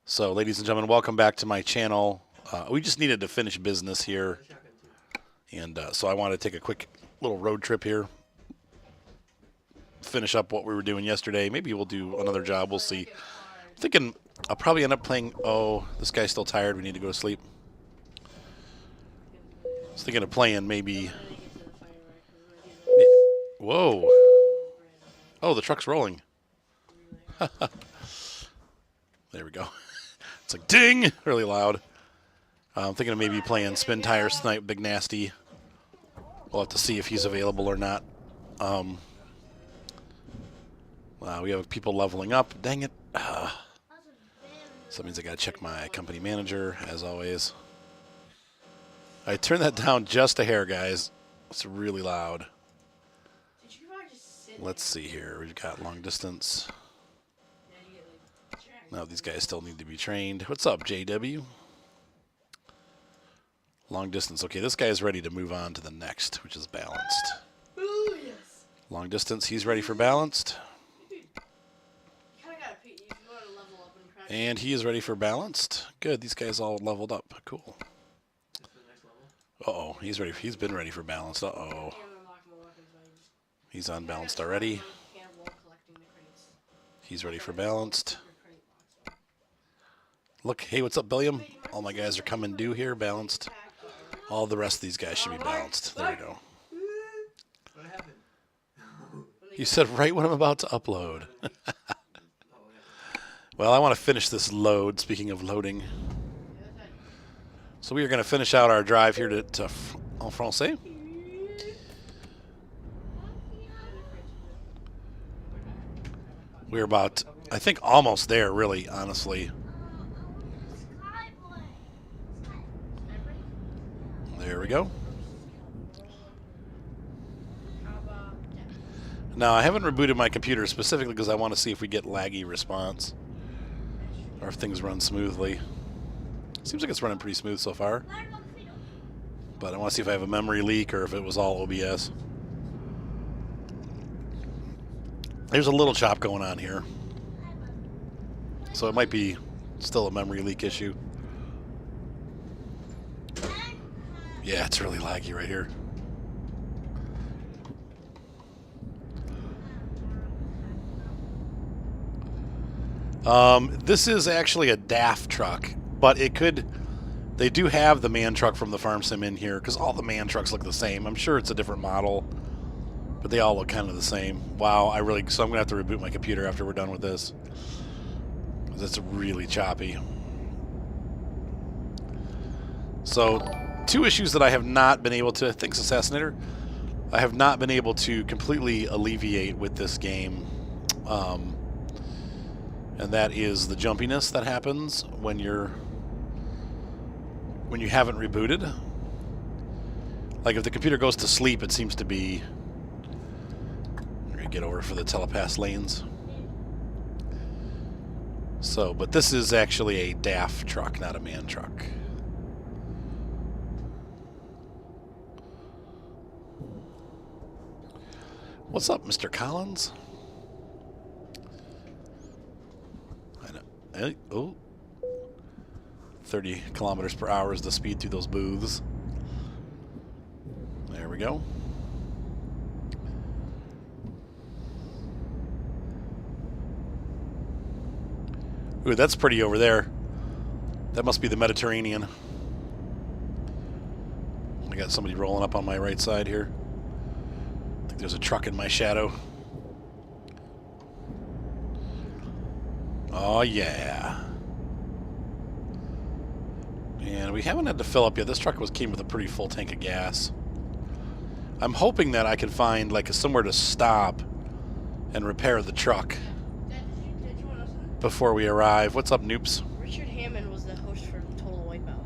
So, ladies and gentlemen, welcome back to my channel. We just needed to finish business here, and so I want to take a quick little road trip here, finish up what we were doing yesterday. Maybe we'll do another job. We'll see. I'm thinking I'll probably end up playing... Oh, this guy's still tired. We need to go to sleep. I was thinking of playing maybe... Whoa. Oh, the truck's rolling. There we go. It's like ding, really loud. I'm thinking of maybe playing Spin Tire Snipe Big Nasty. We'll have to see if he's available or not. We have people leveling up. Dang it. So that means I gotta check my company manager, as always. I turned that down just a hair, guys. It's really loud. Let's see here. We've got long distance. No, these guys still need to be trained. What's up, JW? Long distance. Okay, this guy's ready to move on to the next, which is balanced. Ooh, yes. Long distance, he's ready for balanced. And he is ready for balanced. Good, these guys all leveled up. Cool. Uh-oh, he's ready. He's been ready for balanced. Uh-oh. He's unbalanced already. He's ready for balanced. Look, hey, what's up, Billiam? All my guys are coming due here, balanced. All the rest of these guys should be balanced. There we go. What happened? You said right when I'm about to upload. Well, I want to finish this load, speaking of loading. So we are going to finish out our drive here to en français. We're about, I think, almost there, really, honestly. There we go. Now, I haven't rebooted my computer specifically because I want to see if we get laggy response or if things run smoothly. Seems like it's running pretty smooth so far. But I want to see if I have a memory leak or if it was all OBS. There's a little chop going on here. So it might be still a memory leak issue. Yeah, it's really laggy right here. This is actually a DAF truck, but it could... They do have the man truck from the farm sim in here, because all the man trucks look the same. I'm sure it's a different model, but they all look kind of the same. Wow, so I'm going to have to reboot my computer after we're done with this. Because it's really choppy. So... Two issues that I have not been able to, thanks Assassinator, I have not been able to completely alleviate with this game. And that is the jumpiness that happens when you haven't rebooted. Like if the computer goes to sleep, it seems to be... Let me get over for the telepath lanes. So, but this is actually a DAF truck, not a man truck. What's up, Mr. Collins? I know. Oh. 30 kilometers per hour is the speed through those booths. There we go. Ooh, that's pretty over there. That must be the Mediterranean. I got somebody rolling up on my right side here. There's a truck in my shadow. Oh, yeah. And we haven't had to fill up yet. This truck came with a pretty full tank of gas. I'm hoping that I can find like somewhere to stop and repair the truck before we arrive. What's up, Noops? Richard Hammond was the host for Total Wipeout.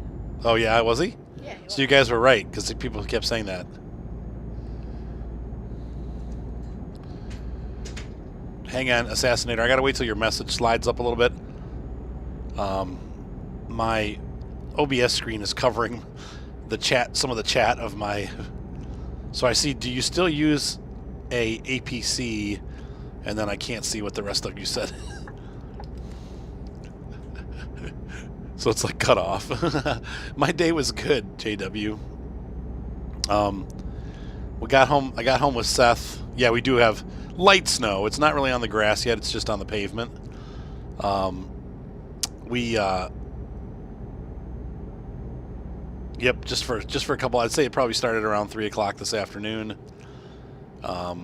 Oh, yeah, was he? Yeah, he was. So you guys were right, because people kept saying that. Hang on, Assassinator. I gotta wait till your message slides up a little bit. My OBS screen is covering the chat, some of the chat of my... So I see, do you still use a APC? And then I can't see what the rest of you said. So it's like cut off. My day was good, JW. We got home. I got home with Seth. Yeah, we do have light snow. It's not really on the grass yet. It's just on the pavement. Yep, just for a couple. I'd say it probably started around 3 o'clock this afternoon. I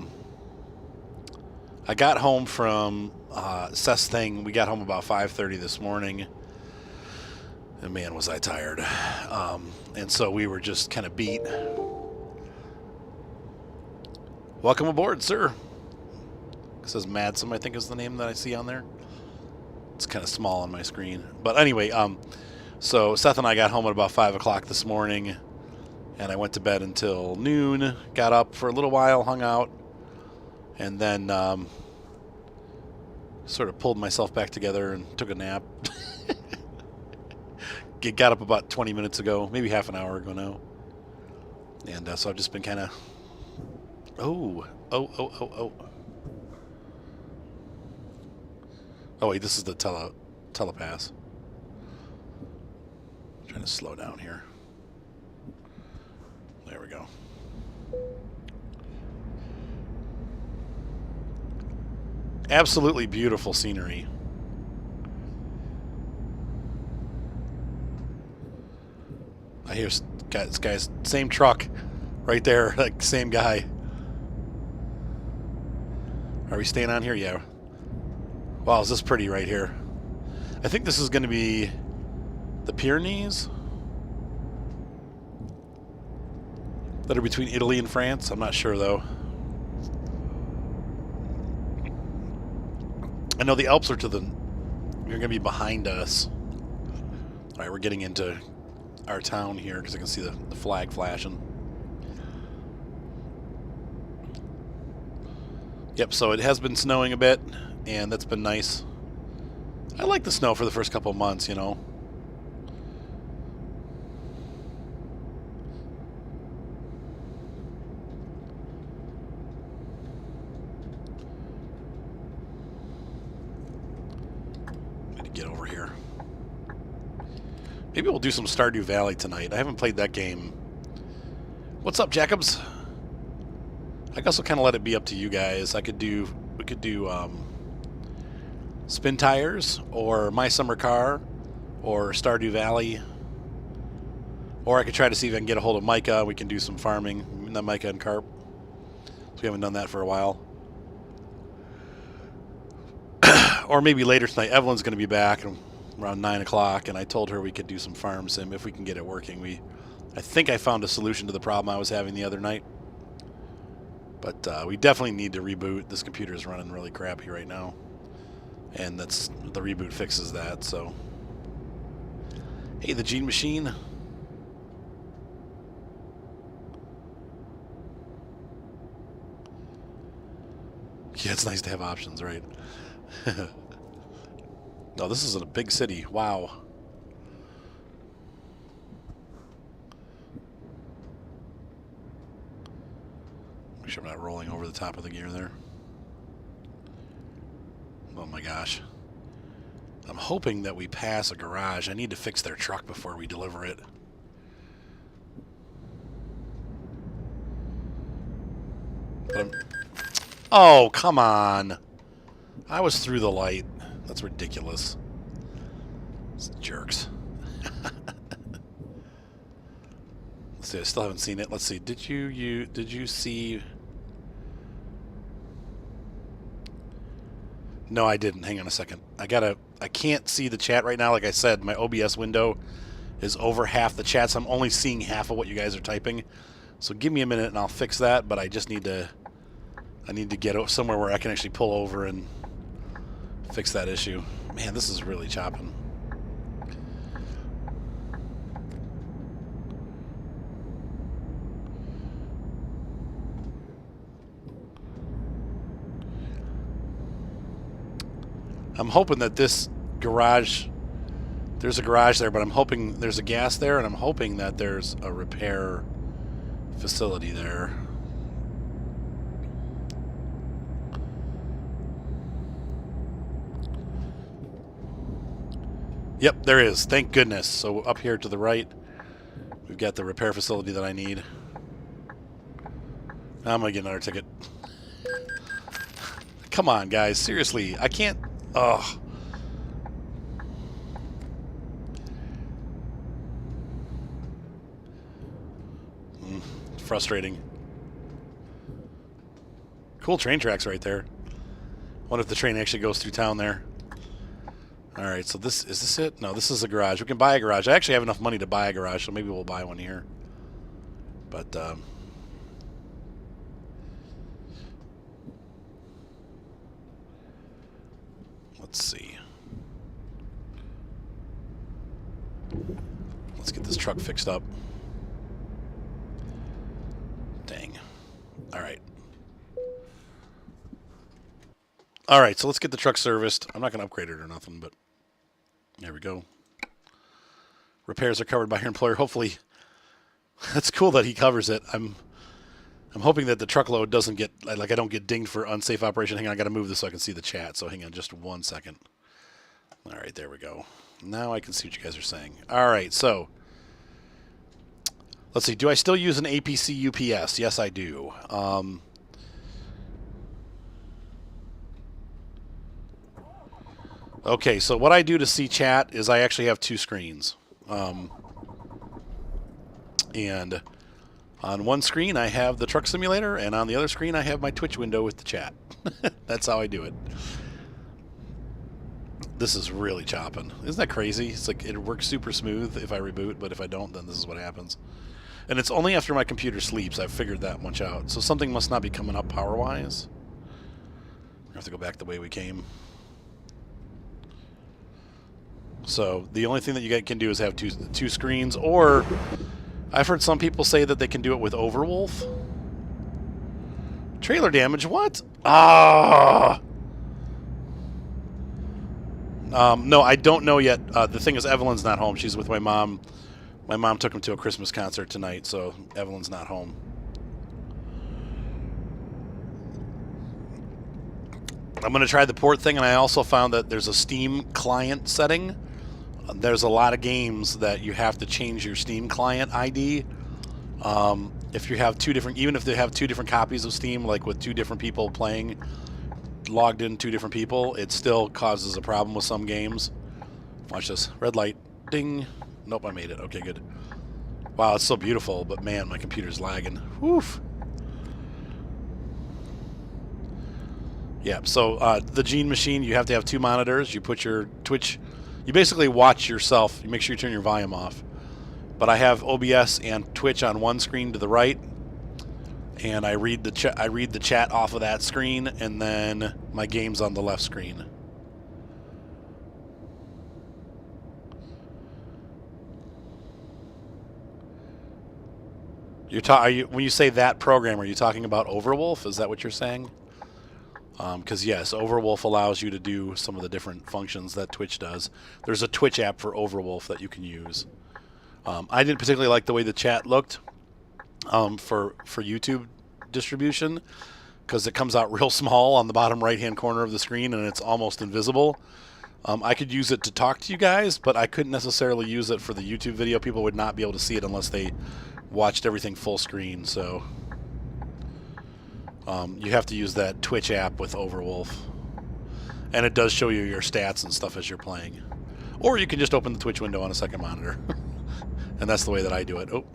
got home from Seth's thing. We got home about 5:30 this morning. And man, was I tired. And so we were just kind of beat. Welcome aboard, sir. It says Madsom, I think is the name that I see on there. It's kind of small on my screen. But anyway, so Seth and I got home at about 5 o'clock this morning. And I went to bed until noon. Got up for a little while, hung out. And then sort of pulled myself back together and took a nap. Got up about 20 minutes ago, maybe half an hour ago now. And so I've just been kind of... Oh, wait, this is the telepass. I'm trying to slow down here. There we go. Absolutely beautiful scenery. I hear this guy's same truck right there, like same guy. Are we staying on here? Yeah. Wow, is this pretty right here? I think this is going to be the Pyrenees that are between Italy and France. I'm not sure though. I know the Alps are they're going to be behind us. All right, we're getting into our town here because I can see the flag flashing. Yep, so it has been snowing a bit, and that's been nice. I like the snow for the first couple of months, you know. Need to get over here. Maybe we'll do some Stardew Valley tonight. I haven't played that game. What's up, Jacobs? I guess I'll kind of let it be up to you guys. We could do Spin Tires or My Summer Car or Stardew Valley. Or I could try to see if I can get a hold of Micah. We can do some farming. Not Micah and Carp. So we haven't done that for a while. Or maybe later tonight. Evelyn's going to be back around 9 o'clock, and I told her we could do some farm sim if we can get it working. I think I found a solution to the problem I was having the other night. But we definitely need to reboot. This computer is running really crappy right now. And the reboot fixes that, so. Hey, the Gene Machine. Yeah, it's nice to have options, right? No, this is in a big city. Wow. Make sure I'm not rolling over the top of the gear there. Oh my gosh. I'm hoping that we pass a garage. I need to fix their truck before we deliver it. Oh, come on. I was through the light. That's ridiculous. It's jerks. Let's see, I still haven't seen it. Let's see. Did you see? No, I didn't. Hang on a second. I can't see the chat right now. Like I said, my OBS window is over half the chat, so I'm only seeing half of what you guys are typing. So give me a minute and I'll fix that, but I just need to get somewhere where I can actually pull over and fix that issue. Man, this is really chopping. I'm hoping that this garage, there's a garage there, but I'm hoping there's a gas there, and I'm hoping that there's a repair facility there. Yep, there is. Thank goodness. So up here to the right, we've got the repair facility that I need. Now I'm going to get another ticket. Come on, guys. Seriously. I can't... Ugh. It's frustrating. Cool train tracks right there. Wonder if the train actually goes through town there. Alright, so is this it? No, this is a garage. We can buy a garage. I actually have enough money to buy a garage, so maybe we'll buy one here. But, let's see. Let's get this truck fixed up. Dang. Alright. Alright, so let's get the truck serviced. I'm not going to upgrade it or nothing, but there we go. Repairs are covered by your employer. Hopefully, that's cool that he covers it. I'm hoping that the truckload doesn't get, like I don't get dinged for unsafe operation. Hang on, I got to move this so I can see the chat. So hang on just 1 second. All right, there we go. Now I can see what you guys are saying. All right, so let's see. Do I still use an APC UPS? Yes, I do. Okay, so what I do to see chat is I actually have 2 screens. And on one screen I have the truck simulator, and on the other screen I have my Twitch window with the chat. That's how I do it. This is really chopping. Isn't that crazy? It's like it works super smooth if I reboot, but if I don't, then this is what happens. And it's only after my computer sleeps I've figured that much out. So something must not be coming up power-wise. I have to go back the way we came. So the only thing that you guys can do is have two screens, or I've heard some people say that they can do it with Overwolf. Trailer damage, what? Ah! No, I don't know yet. The thing is, Evelyn's not home. She's with my mom. My mom took him to a Christmas concert tonight, so Evelyn's not home. I'm going to try the port thing, and I also found that there's a Steam client setting. There's a lot of games that you have to change your Steam client ID. If you have even if they have 2 different copies of Steam, like with 2 different people playing, logged in 2 different people, it still causes a problem with some games. Watch this. Red light. Ding. Nope, I made it. Okay, good. Wow, it's so beautiful, but man, my computer's lagging. Woof. Yeah, so the Gene Machine, you have to have 2 monitors. You put your Twitch... You basically watch yourself. You make sure you turn your volume off. But I have OBS and Twitch on one screen to the right, and I read the chat off of that screen, and then my game's on the left screen. When you say that program, are you talking about Overwolf? Is that what you're saying? Because yes, Overwolf allows you to do some of the different functions that Twitch does. There's a Twitch app for Overwolf that you can use. I didn't particularly like the way the chat looked for YouTube distribution, because it comes out real small on the bottom right-hand corner of the screen, and it's almost invisible. I could use it to talk to you guys, but I couldn't necessarily use it for the YouTube video. People would not be able to see it unless they watched everything full screen, so... you have to use that Twitch app with Overwolf. And it does show you your stats and stuff as you're playing. Or you can just open the Twitch window on a second monitor. And that's the way that I do it. Oh,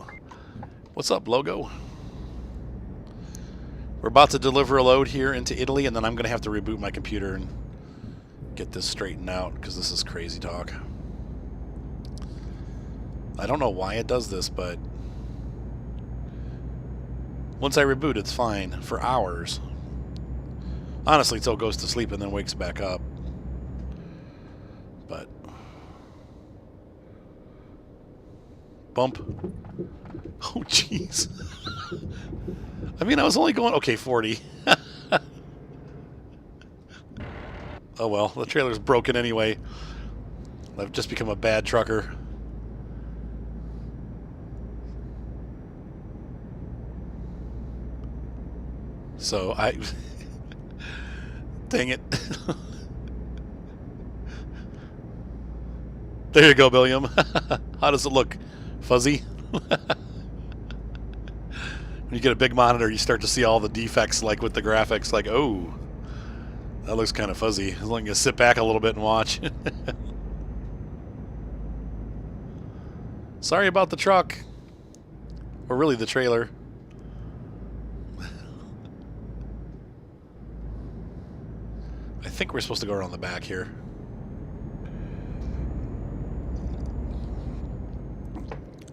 what's up, Logo? We're about to deliver a load here into Italy, and then I'm going to have to reboot my computer and get this straightened out, because this is crazy talk. I don't know why it does this, but... once I reboot, it's fine for hours. Honestly, until it goes to sleep and then wakes back up. But... bump. Oh, jeez. I mean, I was only going... okay, 40. Oh, well. The trailer's broken anyway. I've just become a bad trucker. So I... dang it. There you go, William. How does it look? Fuzzy? When you get a big monitor, you start to see all the defects, like with the graphics, like, oh, that looks kind of fuzzy. As long as you sit back a little bit and watch. Sorry about the truck. Or really the trailer. I think we're supposed to go around the back here.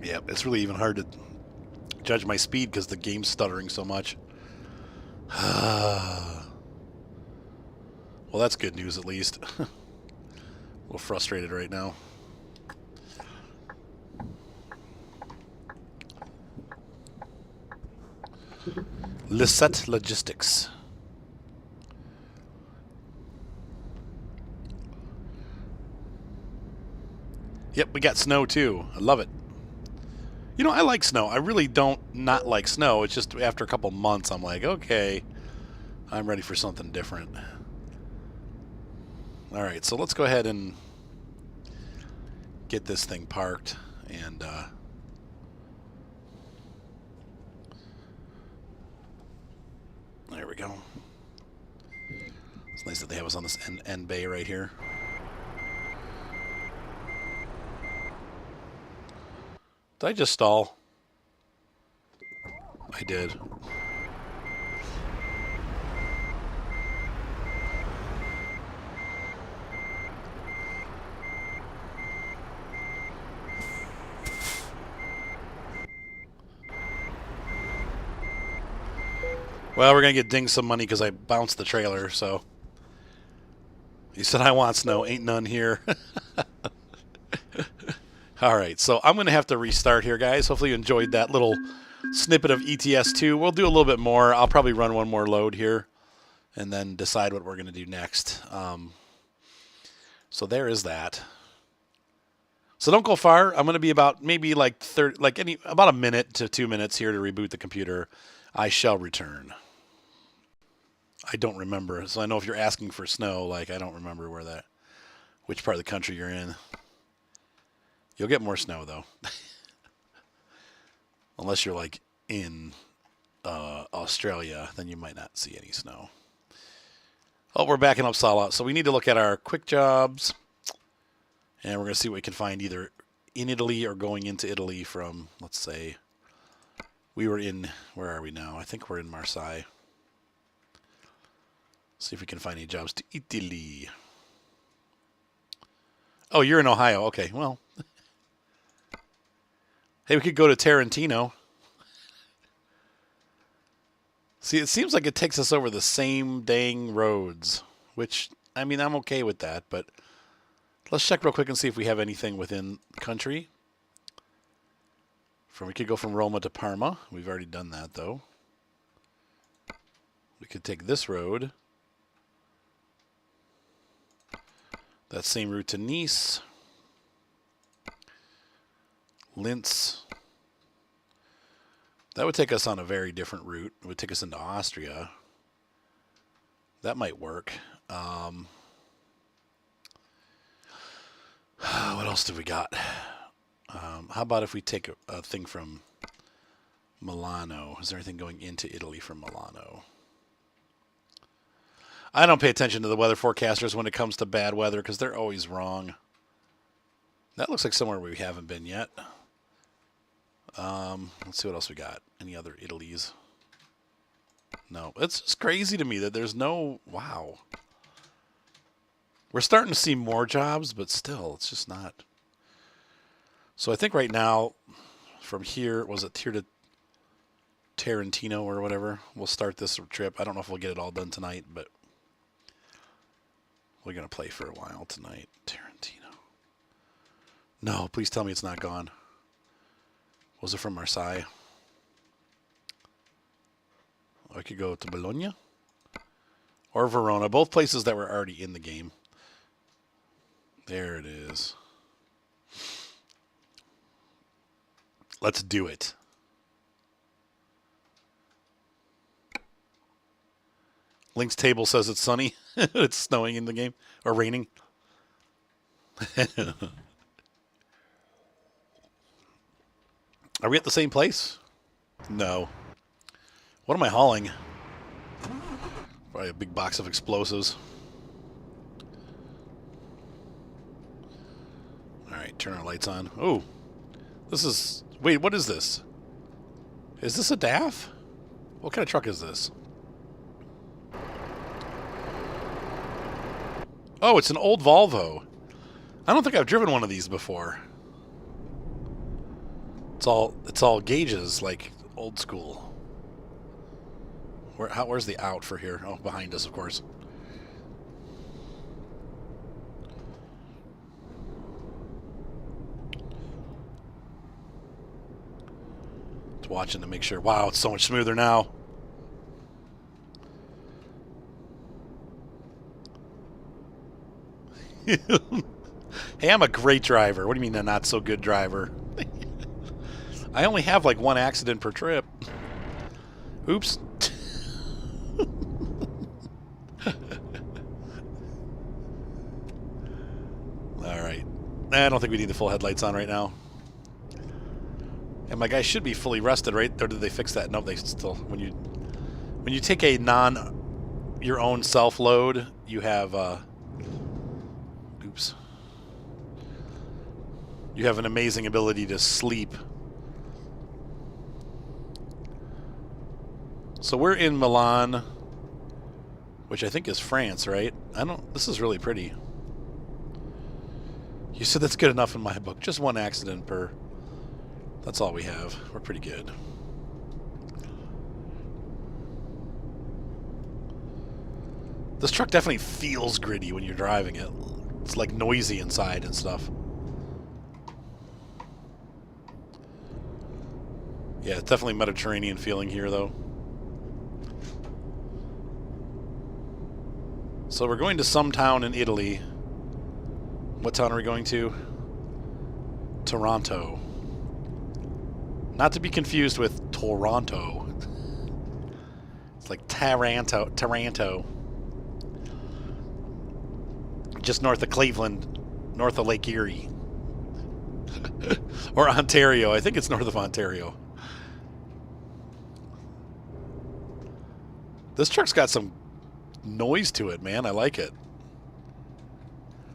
Yeah, it's really even hard to judge my speed because the game's stuttering so much. Well, that's good news at least. A little frustrated right now. Lisette Logistics. Yep, we got snow too. I love it. You know, I like snow. I really don't not like snow. It's just after a couple months, I'm like, okay, I'm ready for something different. All right, so let's go ahead and get this thing parked. And there we go. It's nice that they have us on this end bay right here. Did I just stall? I did. Well, we're going to get dinged some money because I bounced the trailer, so. He said, I want snow. Ain't none here. All right, so I'm going to have to restart here, guys. Hopefully you enjoyed that little snippet of ETS2. We'll do a little bit more. I'll probably run one more load here and then decide what we're going to do next. So there is that. So don't go far. I'm going to be about maybe like about a minute to 2 minutes here to reboot the computer. I shall return. I don't remember. So I know if you're asking for snow, like I don't remember which part of the country you're in. You'll get more snow, though. Unless you're, like, in Australia, then you might not see any snow. Oh, we're backing up solid. So we need to look at our quick jobs. And we're going to see what we can find either in Italy or going into Italy from, let's say, we were in, where are we now? I think we're in Marsailles. See if we can find any jobs to Italy. Oh, you're in Ohio. Okay, well. Hey, we could go to Taranto. See, it seems like it takes us over the same dang roads, which, I mean, I'm okay with that, but let's check real quick and see if we have anything within the country. We could go from Roma to Parma. We've already done that, though. We could take this road. That same route to Nice. Linz. That would take us on a very different route. It would take us into Austria. That might work. What else do we got? How about if we take a thing from Milano? Is there anything going into Italy from Milano? I don't pay attention to the weather forecasters when it comes to bad weather because they're always wrong. That looks like somewhere we haven't been yet. Let's see what else we got. Any other Italies? No. It's just crazy to me that there's no... Wow. We're starting to see more jobs, but still, it's just not. So I think right now, from here, was it here to Tarantino or whatever? We'll start this trip. I don't know if we'll get it all done tonight, but we're going to play for a while tonight. Tarantino. No, please tell me it's not gone. Was it from Marseille? I could go to Bologna or Verona. Both places that were already in the game. There it is. Let's do it. Link's table says it's sunny. It's snowing in the game. Or raining. Are we at the same place? No. What am I hauling? Probably a big box of explosives. Alright, turn our lights on. Oh, this is... Wait, what is this? Is this a DAF? What kind of truck is this? Oh, it's an old Volvo. I don't think I've driven one of these before. It's all gauges, like old school. Where's the out for here? Oh, behind us, of course. Just watching to make sure. Wow, it's so much smoother now. Hey, I'm a great driver. What do you mean a not so good driver? I only have like one accident per trip. Oops. Alright. I don't think we need the full headlights on right now. And my guy should be fully rested, right? Or did they fix that? No, they still... When you take a your own self-load, you have... Oops. You have an amazing ability to sleep. So we're in Milan, which I think is France, right? This is really pretty. You said that's good enough in my book. Just one accident per. That's all we have. We're pretty good. This truck definitely feels gritty when you're driving it. It's like noisy inside and stuff. Yeah, it's definitely Mediterranean feeling here, though. So we're going to some town in Italy. What town are we going to? Taranto. Not to be confused with Toronto. It's like Taranto. Just north of Cleveland, north of Lake Erie. Or Ontario. I think it's north of Ontario. This truck's got some noise to it, man. I like it.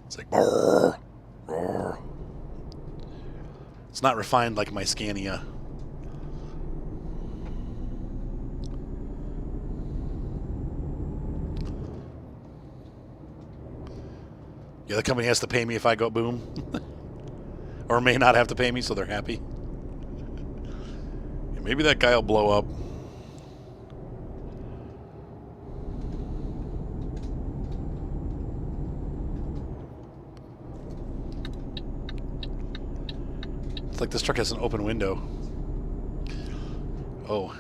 It's like... Brrr, brrr. It's not refined like my Scania. The other company has to pay me if I go boom. Or may not have to pay me, so they're happy. Yeah, maybe that guy will blow up. It's like this truck has an open window. Oh,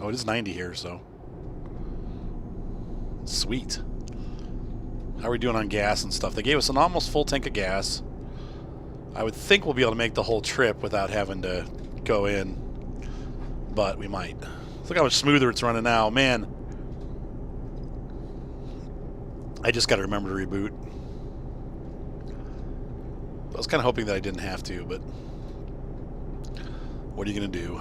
it is 90 here, so. Sweet. How are we doing on gas and stuff? They gave us an almost full tank of gas. I would think we'll be able to make the whole trip without having to go in. But we might. Look how much smoother it's running now. Man. I just got to remember to reboot. I was kind of hoping that I didn't have to, but... What are you going to do?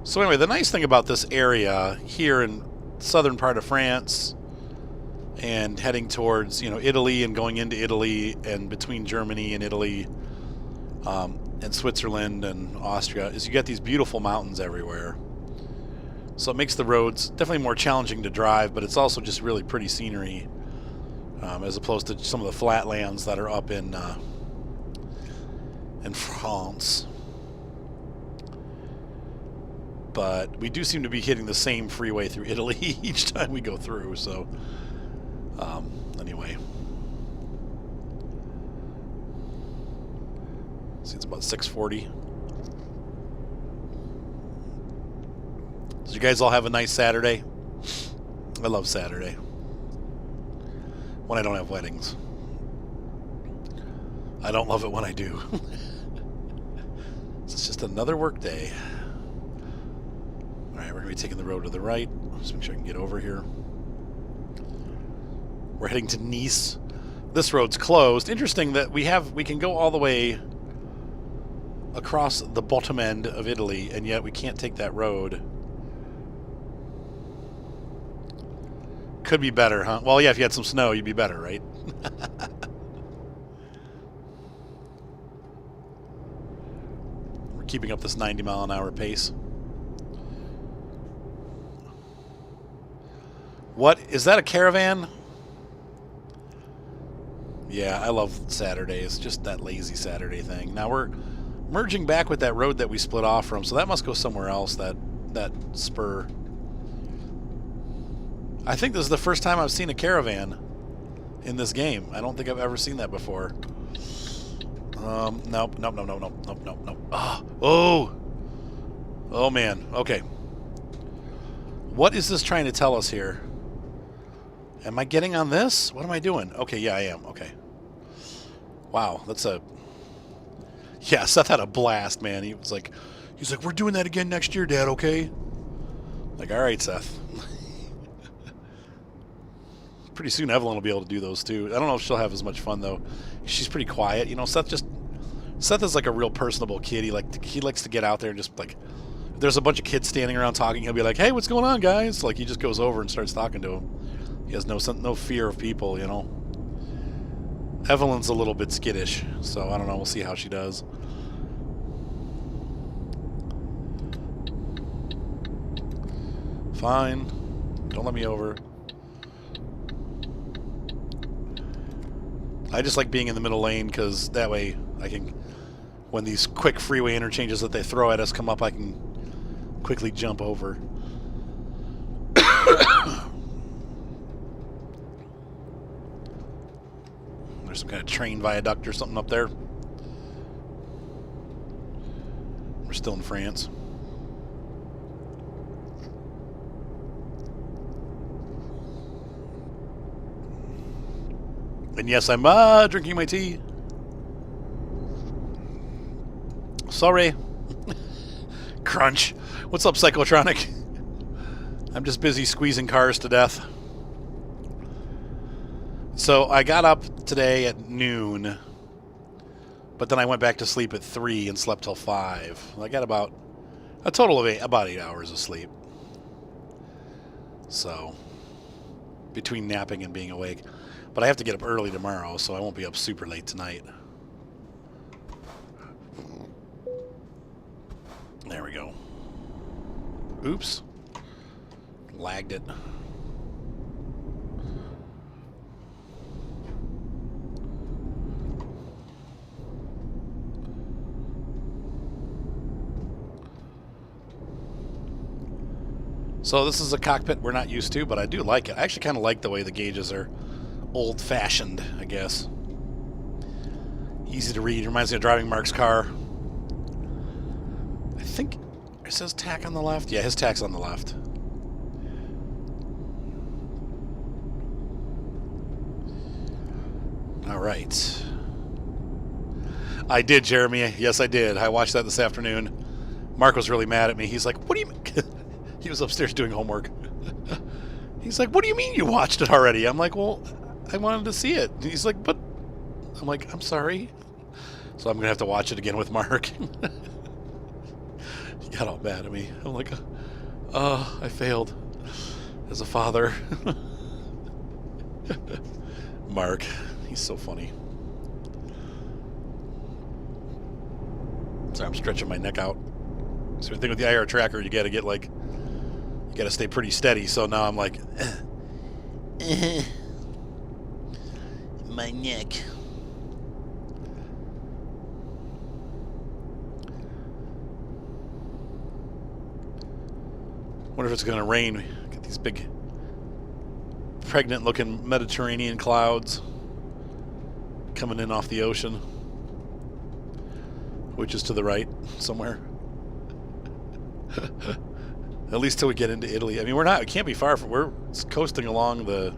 So anyway, the nice thing about this area here in southern part of France and heading towards, Italy and going into Italy and between Germany and Italy and Switzerland and Austria is you get these beautiful mountains everywhere. So it makes the roads definitely more challenging to drive, but it's also just really pretty scenery. As opposed to some of the flatlands that are up in France. But we do seem to be hitting the same freeway through Italy each time we go through, so anyway. See, it's about 6:40. Did you guys all have a nice Saturday? I love Saturday. When I don't have weddings. I don't love it when I do. It's just another work day. Alright, we're going to be taking the road to the right. Just make sure I can get over here. We're heading to Nice This road's closed. Interesting that we can go all the way across the bottom end of Italy, and yet we can't take that road. Could be better, huh? Well, yeah, if you had some snow, you'd be better, right? We're keeping up this 90-mile-an-hour pace. What? Is that a caravan? Yeah, I love Saturdays. Just that lazy Saturday thing. Now we're merging back with that road that we split off from, so that must go somewhere else, that spur. I think this is the first time I've seen a caravan in this game. I don't think I've ever seen that before. Nope. Oh, man. Okay. What is this trying to tell us here? Am I getting on this? What am I doing? Okay, yeah, I am. Okay. Wow, that's a... Yeah, Seth had a blast, man. He's like, we're doing that again next year, Dad, okay? Like, all right, Seth. Pretty soon Evelyn will be able to do those, too. I don't know if she'll have as much fun, though. She's pretty quiet. You know, Seth is like a real personable kid. He likes to get out there and just, like... If there's a bunch of kids standing around talking, he'll be like, hey, what's going on, guys? Like, he just goes over and starts talking to them. He has no fear of people, you know. Evelyn's a little bit skittish, so I don't know. We'll see how she does. Fine. Don't let me over. I just like being in the middle lane because that way I can, when these quick freeway interchanges that they throw at us come up, I can quickly jump over. There's some kind of train viaduct or something up there. We're still in France. And yes, I'm drinking my tea. Sorry. Crunch. What's up, Psychotronic? I'm just busy squeezing cars to death. So I got up today at noon, but then I went back to sleep at 3 and slept till 5. I got about a total of about 8 hours of sleep. So, between napping and being awake. But I have to get up early tomorrow, so I won't be up super late tonight. There we go. Oops. Lagged it. So this is a cockpit we're not used to, but I do like it. I actually kind of like the way the gauges are old-fashioned, I guess. Easy to read. Reminds me of driving Mark's car. I think it says tack on the left. Yeah, his tack's on the left. All right. I did, Jeremy. Yes, I did. I watched that this afternoon. Mark was really mad at me. He's like, what do you mean? He was upstairs doing homework. He's like, what do you mean you watched it already? I'm like, well, I wanted to see it. He's like, but... I'm like, I'm sorry. So I'm going to have to watch it again with Mark. He got all mad at me. I'm like, oh, I failed as a father. Mark, he's so funny. Sorry, I'm stretching my neck out. So the thing with the IR tracker, you got to get like, you got to stay pretty steady. So now I'm like, my neck. Wonder if it's going to rain. Got these big, pregnant-looking Mediterranean clouds coming in off the ocean, which is to the right somewhere. At least till we get into Italy. I mean, we can't be far from. We're coasting along the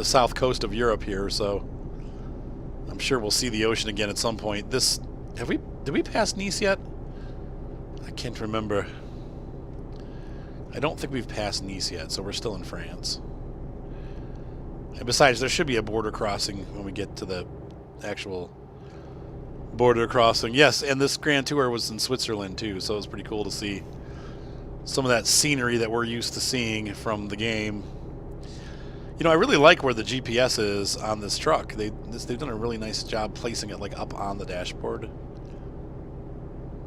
south coast of Europe here, so I'm sure we'll see the ocean again at some point. Did we pass Nice yet? I can't remember. I don't think we've passed Nice yet, so we're still in France. And besides, there should be a border crossing when we get to the actual border crossing. Yes, and this Grand Tour was in Switzerland too, so it was pretty cool to see some of that scenery that we're used to seeing from the game. You know, I really like where the GPS is on this truck. They've done a really nice job placing it like up on the dashboard.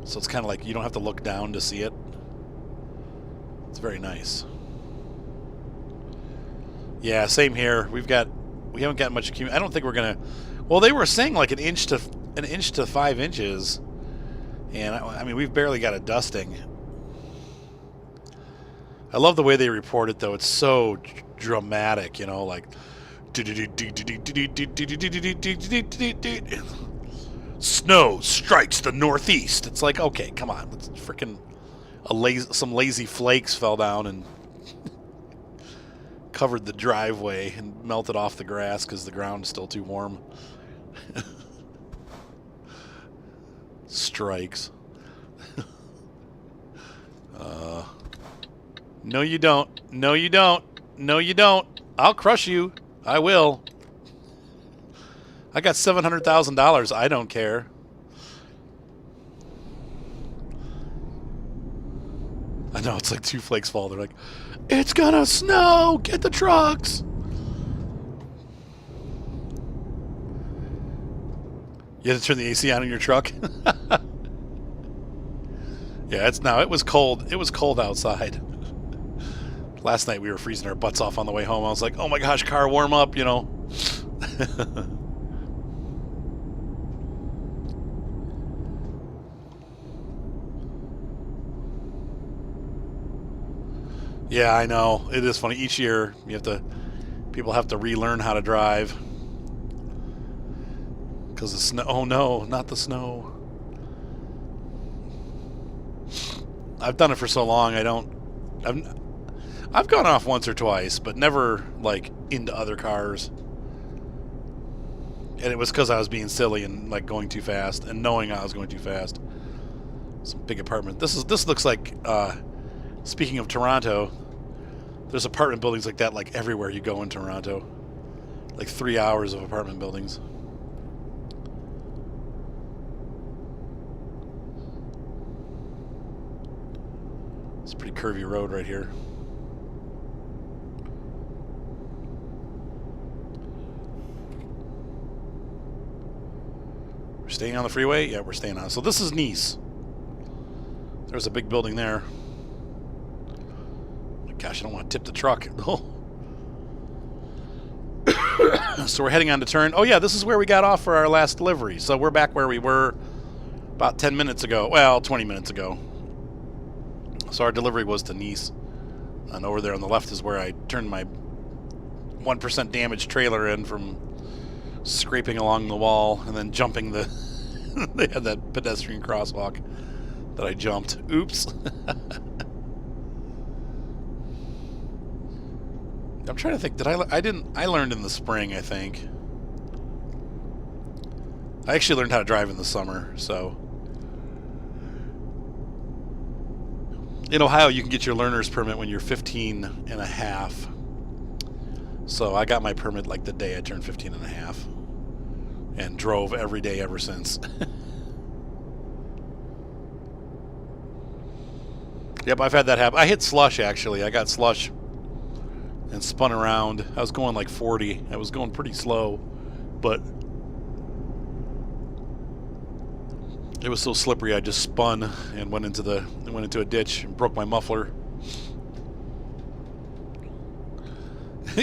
So it's kind of like you don't have to look down to see it. It's very nice. Yeah, same here. We haven't got much. I don't think we're gonna. Well, they were saying like an inch to 5 inches, and I mean we've barely got a dusting. I love the way they report it though. It's so dramatic, you know, like snow strikes the northeast. It's like, okay, come on, it's freaking some lazy flakes fell down and covered the driveway and melted off the grass because the ground is still too warm. Strikes. No, you don't. No, you don't. No, you don't. I'll crush you. I will. I got $700,000. I don't care. I know, it's like 2 flakes fall. They're like, it's gonna snow! Get the trucks! You had to turn the AC on in your truck? Yeah, it was cold. It was cold outside. Last night we were freezing our butts off on the way home. I was like, oh my gosh, car, warm up, you know. Yeah, I know. It is funny. Each year people have to relearn how to drive. Because the snow. Oh no, not the snow. I've done it for so long. I've gone off once or twice, but never like into other cars. And it was because I was being silly and like going too fast and knowing I was going too fast. Some big apartment. This looks like. Speaking of Taranto, there's apartment buildings like that like everywhere you go in Toronto. Like 3 hours of apartment buildings. It's a pretty curvy road right here. We're staying on the freeway? Yeah, we're staying on. So this is Nice. There's a big building there. Gosh, I don't want to tip the truck. So we're heading on to turn. Oh yeah, this is where we got off for our last delivery. So we're back where we were about 10 minutes ago. Well, 20 minutes ago. So our delivery was to Nice. And over there on the left is where I turned my 1% damaged trailer in from scraping along the wall and then jumping the... They had that pedestrian crosswalk that I jumped. Oops. I'm trying to think. I learned in the spring, I think. I actually learned how to drive in the summer, so. In Ohio, you can get your learner's permit when you're 15 and a half. So I got my permit like the day I turned 15 and a half. And drove every day ever since. Yep, I've had that happen. I hit slush, actually. I got slush and spun around. I was going like 40. I was going pretty slow, but it was so slippery I just spun and went into a ditch and broke my muffler.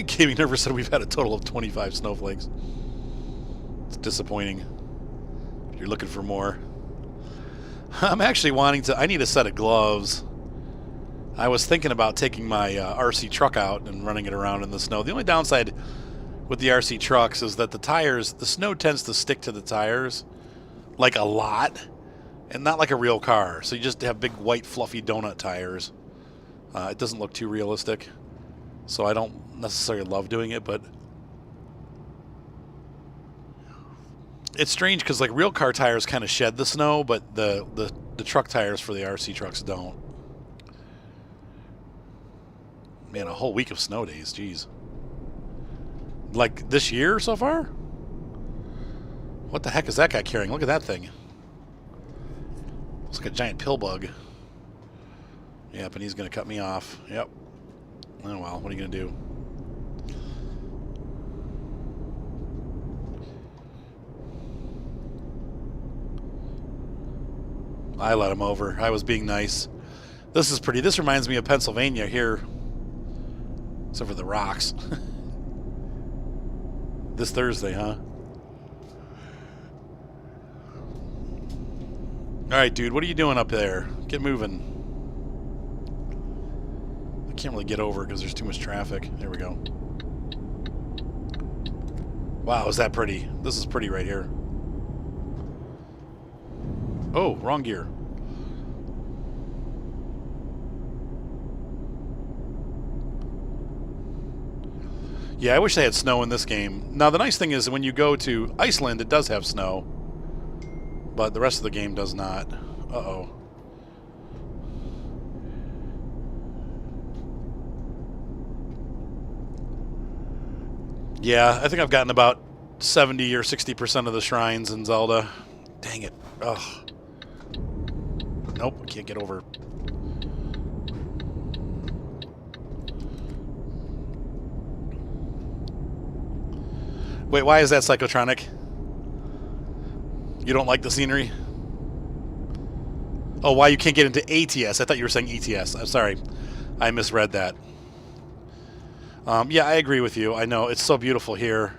Gaming Nervous said we've had a total of 25 snowflakes. It's disappointing. If you're looking for more. I'm actually I need a set of gloves. I was thinking about taking my RC truck out and running it around in the snow. The only downside with the RC trucks is that the snow tends to stick to the tires like a lot and not like a real car. So you just have big white fluffy donut tires. It doesn't look too realistic. So I don't necessarily love doing it, but it's strange because like real car tires kind of shed the snow, but the truck tires for the RC trucks don't. Man, a whole week of snow days, jeez. Like this year so far? What the heck is that guy carrying? Look at that thing. Looks like a giant pill bug. Yep, and he's going to cut me off. Yep. Oh well, what are you going to do? I let him over. I was being nice. This is pretty. This reminds me of Pennsylvania here. Except for the rocks. This Thursday, huh? Alright, dude, what are you doing up there? Get moving. I can't really get over because there's too much traffic. There we go. Wow, is that pretty? This is pretty right here. Oh, wrong gear. Yeah, I wish they had snow in this game. Now, the nice thing is when you go to Iceland, it does have snow. But the rest of the game does not. Uh-oh. Yeah, I think I've gotten about 70 or 60% of the shrines in Zelda. Dang it. Ugh. Nope, I can't get over. Wait, why is that psychotronic? You don't like the scenery? Oh, why you can't get into ATS? I thought you were saying ETS. I'm sorry. I misread that. Yeah, I agree with you. I know. It's so beautiful here.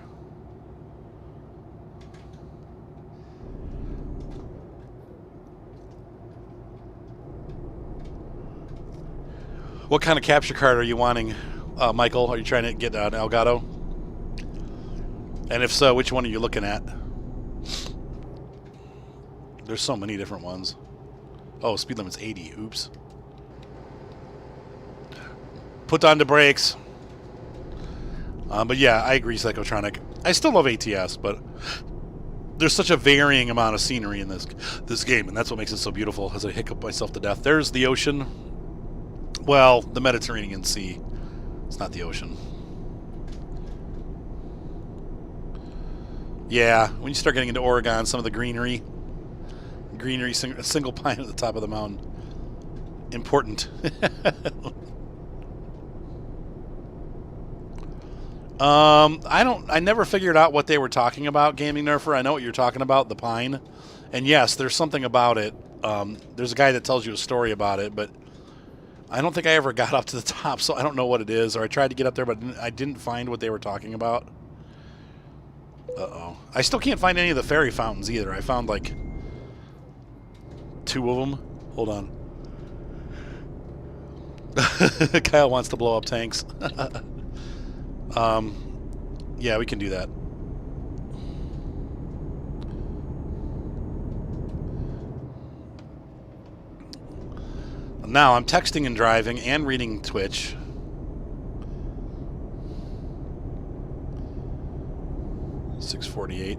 What kind of capture card are you wanting, Michael? Are you trying to get an Elgato? And if so, which one are you looking at? There's so many different ones. Oh, speed limit's 80. Oops. Put on the brakes. But yeah, I agree, Psychotronic. I still love ATS, but there's such a varying amount of scenery in this game, and that's what makes it so beautiful, as I hiccup myself to death. There's the ocean. Well, the Mediterranean Sea. It's not the ocean. Yeah, when you start getting into Oregon, some of the greenery, single pine at the top of the mountain. Important. I never figured out what they were talking about, Gaming Nerfer. I know what you're talking about, the pine. And yes, there's something about it. There's a guy that tells you a story about it, but I don't think I ever got up to the top, so I don't know what it is. Or I tried to get up there, but I didn't find what they were talking about. Uh-oh. I still can't find any of the fairy fountains either. I found, like, 2 of them. Hold on. Kyle wants to blow up tanks. Yeah, we can do that. Now, I'm texting and driving and reading Twitch. $6:48.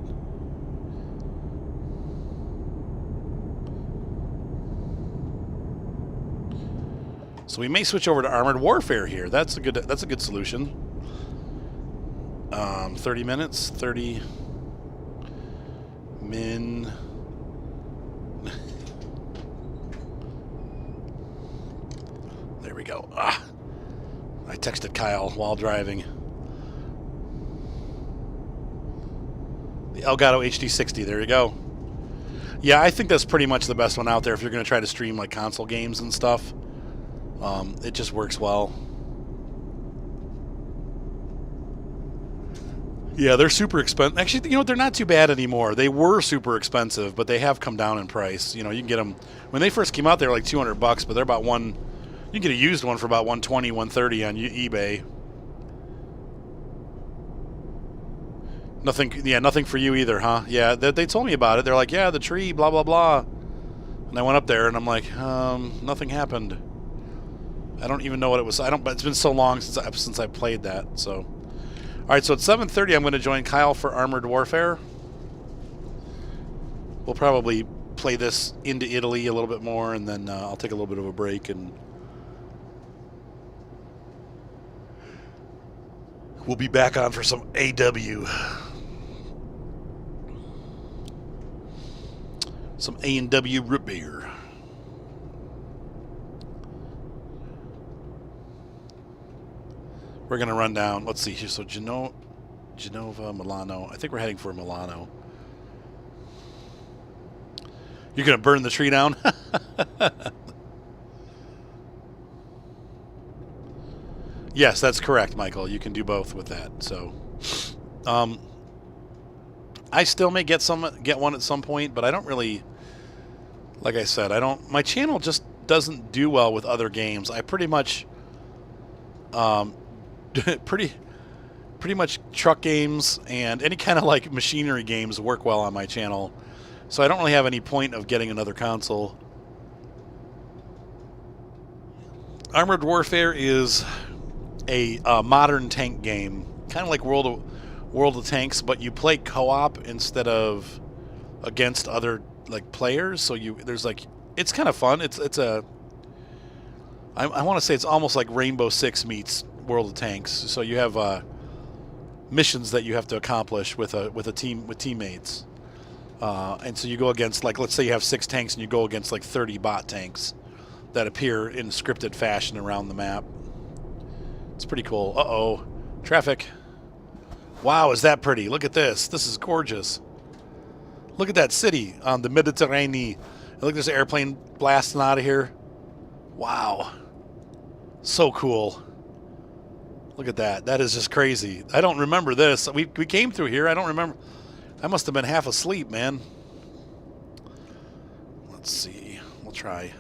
So we may switch over to armored warfare here. That's a good solution. 30 minutes, 30 min. There we go. I texted Kyle while driving. The Elgato HD60, there you go. Yeah, I think that's pretty much the best one out there if you're going to try to stream like console games and stuff. It just works well. Yeah, they're super expensive. Actually, you know, they're not too bad anymore. They were super expensive, but they have come down in price. You know, you can get them when they first came out. They were like $200, but they're about one. You can get a used one for about $120, $130 on eBay. Nothing. Yeah, nothing for you either, huh? Yeah, they told me about it. They're like, yeah, the tree, blah blah blah. And I went up there, and I'm like, nothing happened. I don't even know what it was. But it's been so long since I played that. So. All right, so at 7:30, I'm going to join Kyle for Armored Warfare. We'll probably play this into Italy a little bit more, and then I'll take a little bit of a break. And We'll be back on for some AW. Some A&W root beer. We're going to run down. Let's see here. So Genova, Milano. I think we're heading for Milano. You're going to burn the tree down? Yes, that's correct, Michael. You can do both with that. So, I still may get one at some point, but I don't really, like I said, my channel just doesn't do well with other games. I pretty much, pretty much truck games and any kind of like machinery games work well on my channel. So I don't really have any point of getting another console. Armored Warfare is a modern tank game, kind of like World of Tanks, but you play co-op instead of against other like players. So there's like, it's kind of fun. I want to say it's almost like Rainbow Six meets World of Tanks. So you have missions that you have to accomplish with a team with teammates, and so you go against, like, let's say you have 6 tanks and you go against like 30 bot tanks that appear in scripted fashion around the map. It's pretty cool. Uh-oh. Traffic. Wow, is that pretty? Look at this. This is gorgeous. Look at that city on the Mediterranean. Look at this airplane blasting out of here. Wow. So cool. Look at that. That is just crazy. I don't remember this. We came through here. I don't remember. I must have been half asleep, man. Let's see. We'll try.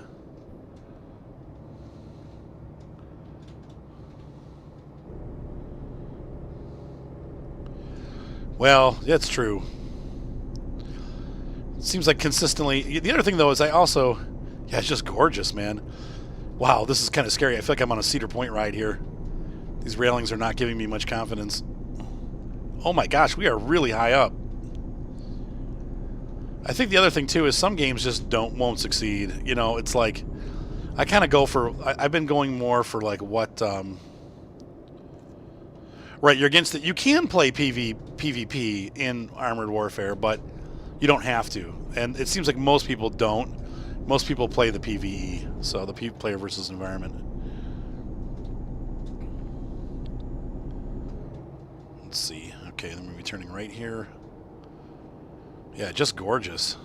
Well, that's true. It seems like consistently. The other thing, though, is yeah, it's just gorgeous, man. Wow, this is kind of scary. I feel like I'm on a Cedar Point ride here. These railings are not giving me much confidence. Oh my gosh, we are really high up. I think the other thing, too, is some games just won't succeed. You know, it's like, I kind of go for, I've been going more for like what, right, you're against it. You can play PvP in Armored Warfare, but you don't have to. And it seems like most people don't. Most people play the PvE, so the player versus environment. Let's see. Okay, then we'll be turning right here. Yeah, just gorgeous.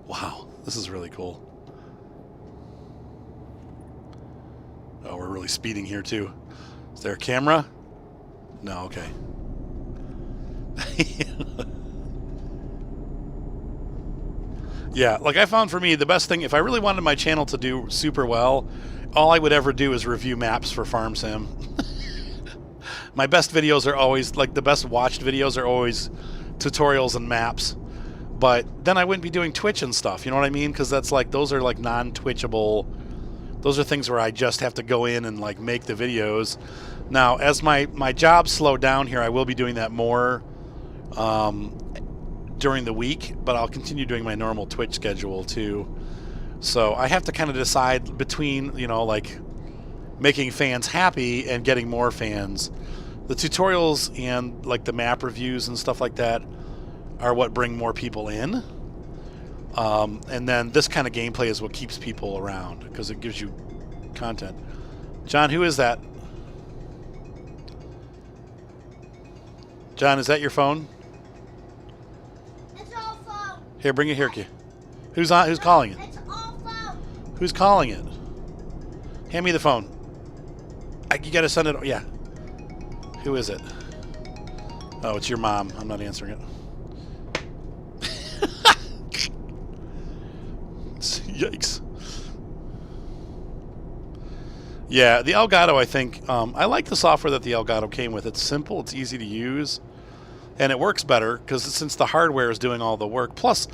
Wow, this is really cool. Oh, we're really speeding here too. Is there a camera? No, okay. Yeah, like I found for me, the best thing, if I really wanted my channel to do super well, all I would ever do is review maps for Farm Sim. My best videos are always, like the best watched videos are always tutorials and maps. But then I wouldn't be doing Twitch and stuff, you know what I mean? Because that's like, those are like non-Twitchable. Those are things where I just have to go in and like make the videos. Now, as my job slowed down here, I will be doing that more during the week, but I'll continue doing my normal Twitch schedule too. So I have to kind of decide between, you know, like making fans happy and getting more fans. The tutorials and like the map reviews and stuff like that are what bring more people in. And then this kind of gameplay is what keeps people around because it gives you content. John, who is that? John, is that your phone? It's all phone. Here, bring it here, kid. Who's calling it? It's all phone. Who's calling it? Hand me the phone. You gotta send it. Yeah. Who is it? Oh, it's your mom. I'm not answering it. Yikes. Yeah, the Elgato, I think, I like the software that the Elgato came with. It's simple, it's easy to use, and it works better because since the hardware is doing all the work. Plus,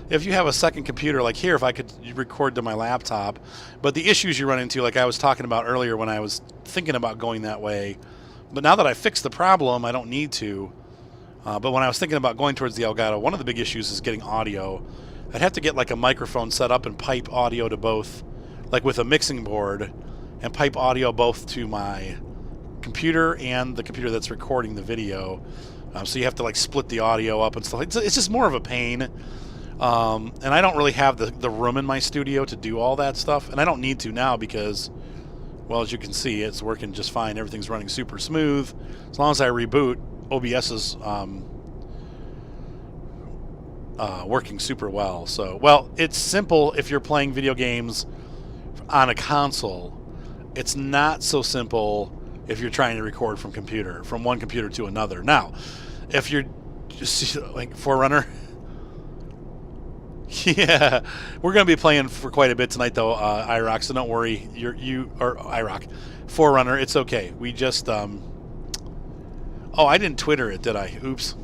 if you have a second computer, like here, if I could record to my laptop, but the issues you run into, like I was talking about earlier when I was thinking about going that way, but now that I fixed the problem, I don't need to. But when I was thinking about going towards the Elgato, one of the big issues is getting audio. I'd have to get like a microphone set up and pipe audio to both, like with a mixing board, and pipe audio both to my computer and the computer that's recording the video. So you have to like split the audio up and stuff. It's just more of a pain. And I don't really have the room in my studio to do all that stuff, and I don't need to now because, well, as you can see, it's working just fine. Everything's running super smooth. As long as I reboot, OBS is working super well. So, well, it's simple if you're playing video games on a console. It's not so simple if you're trying to record from one computer to another. Now, if you're just like Forerunner, yeah, we're going to be playing for quite a bit tonight, though, IROC. So don't worry, IROC, Forerunner. It's okay. We just oh, I didn't Twitter it, did I? Oops.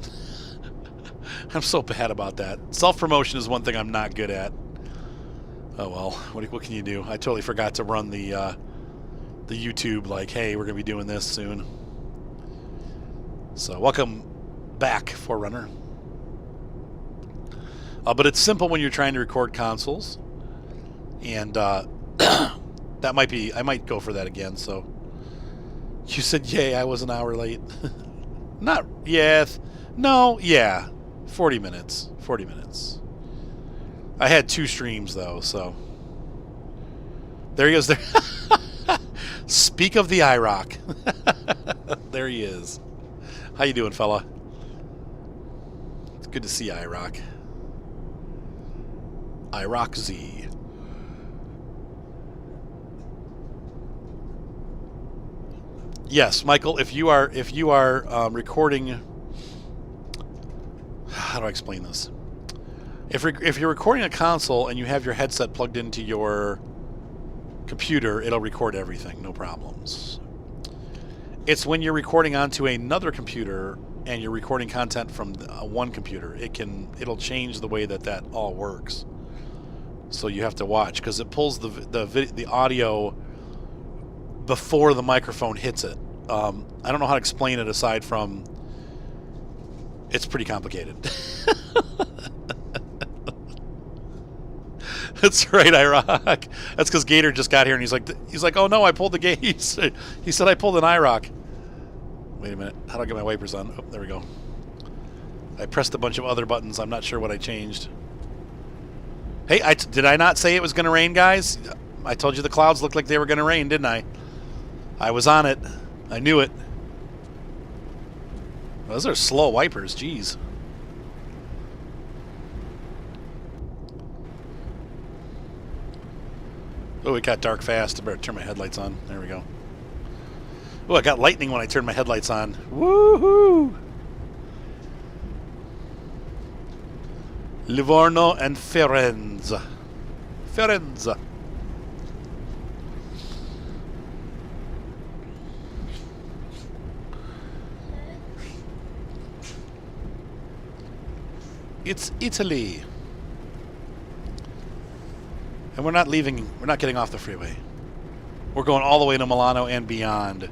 I'm so bad about that. Self-promotion is one thing I'm not good at. Oh well, what can you do? I totally forgot to run the YouTube, like, hey, we're going to be doing this soon. So welcome back, Forerunner. But it's simple when you're trying to record consoles. And that might be, I might go for that again. So you said, yay, I was an hour late. Not, yeah, no, yeah, 40 minutes, 40 minutes. I had 2 streams, though, so. There he is. There. Speak of the IROC. There he is. How you doing, fella? It's good to see IROC. IROC Z. Yes, Michael. If you are recording, how do I explain this? If you're recording a console and you have your headset plugged into your computer, it'll record everything, no problems. It's when you're recording onto another computer and you're recording content from one computer, it'll change the way that all works. So you have to watch because it pulls the audio before the microphone hits it. I don't know how to explain it aside from it's pretty complicated. That's right, IROC. That's because Gator just got here and he's like, oh no, I pulled the gate. He said I pulled an IROC. Wait a minute. How do I get my wipers on? Oh, there we go. I pressed a bunch of other buttons. I'm not sure what I changed. Hey, did I not say it was going to rain, guys? I told you the clouds looked like they were going to rain, didn't I? I was on it. I knew it. Those are slow wipers. Jeez. Oh, it got dark fast. I better turn my headlights on. There we go. Oh, I got lightning when I turned my headlights on. Woohoo! Livorno and Firenze. Firenze. It's Italy. And we're not getting off the freeway. We're going all the way to Milano and beyond.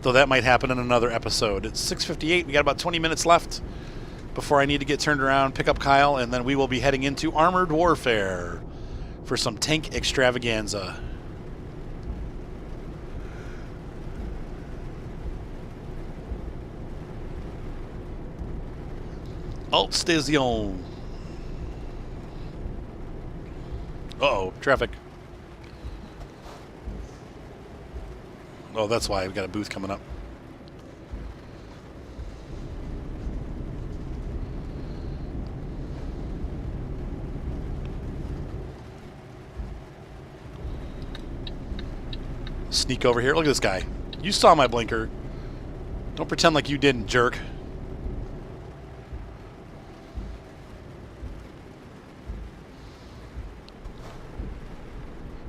Though that might happen in another episode. It's 6:58. We got about 20 minutes left before I need to get turned around, pick up Kyle, and then we will be heading into Armored Warfare for some tank extravaganza. Alt station. Uh-oh, traffic. Oh, that's why we've got a booth coming up. Sneak over here. Look at this guy. You saw my blinker. Don't pretend like you didn't, jerk.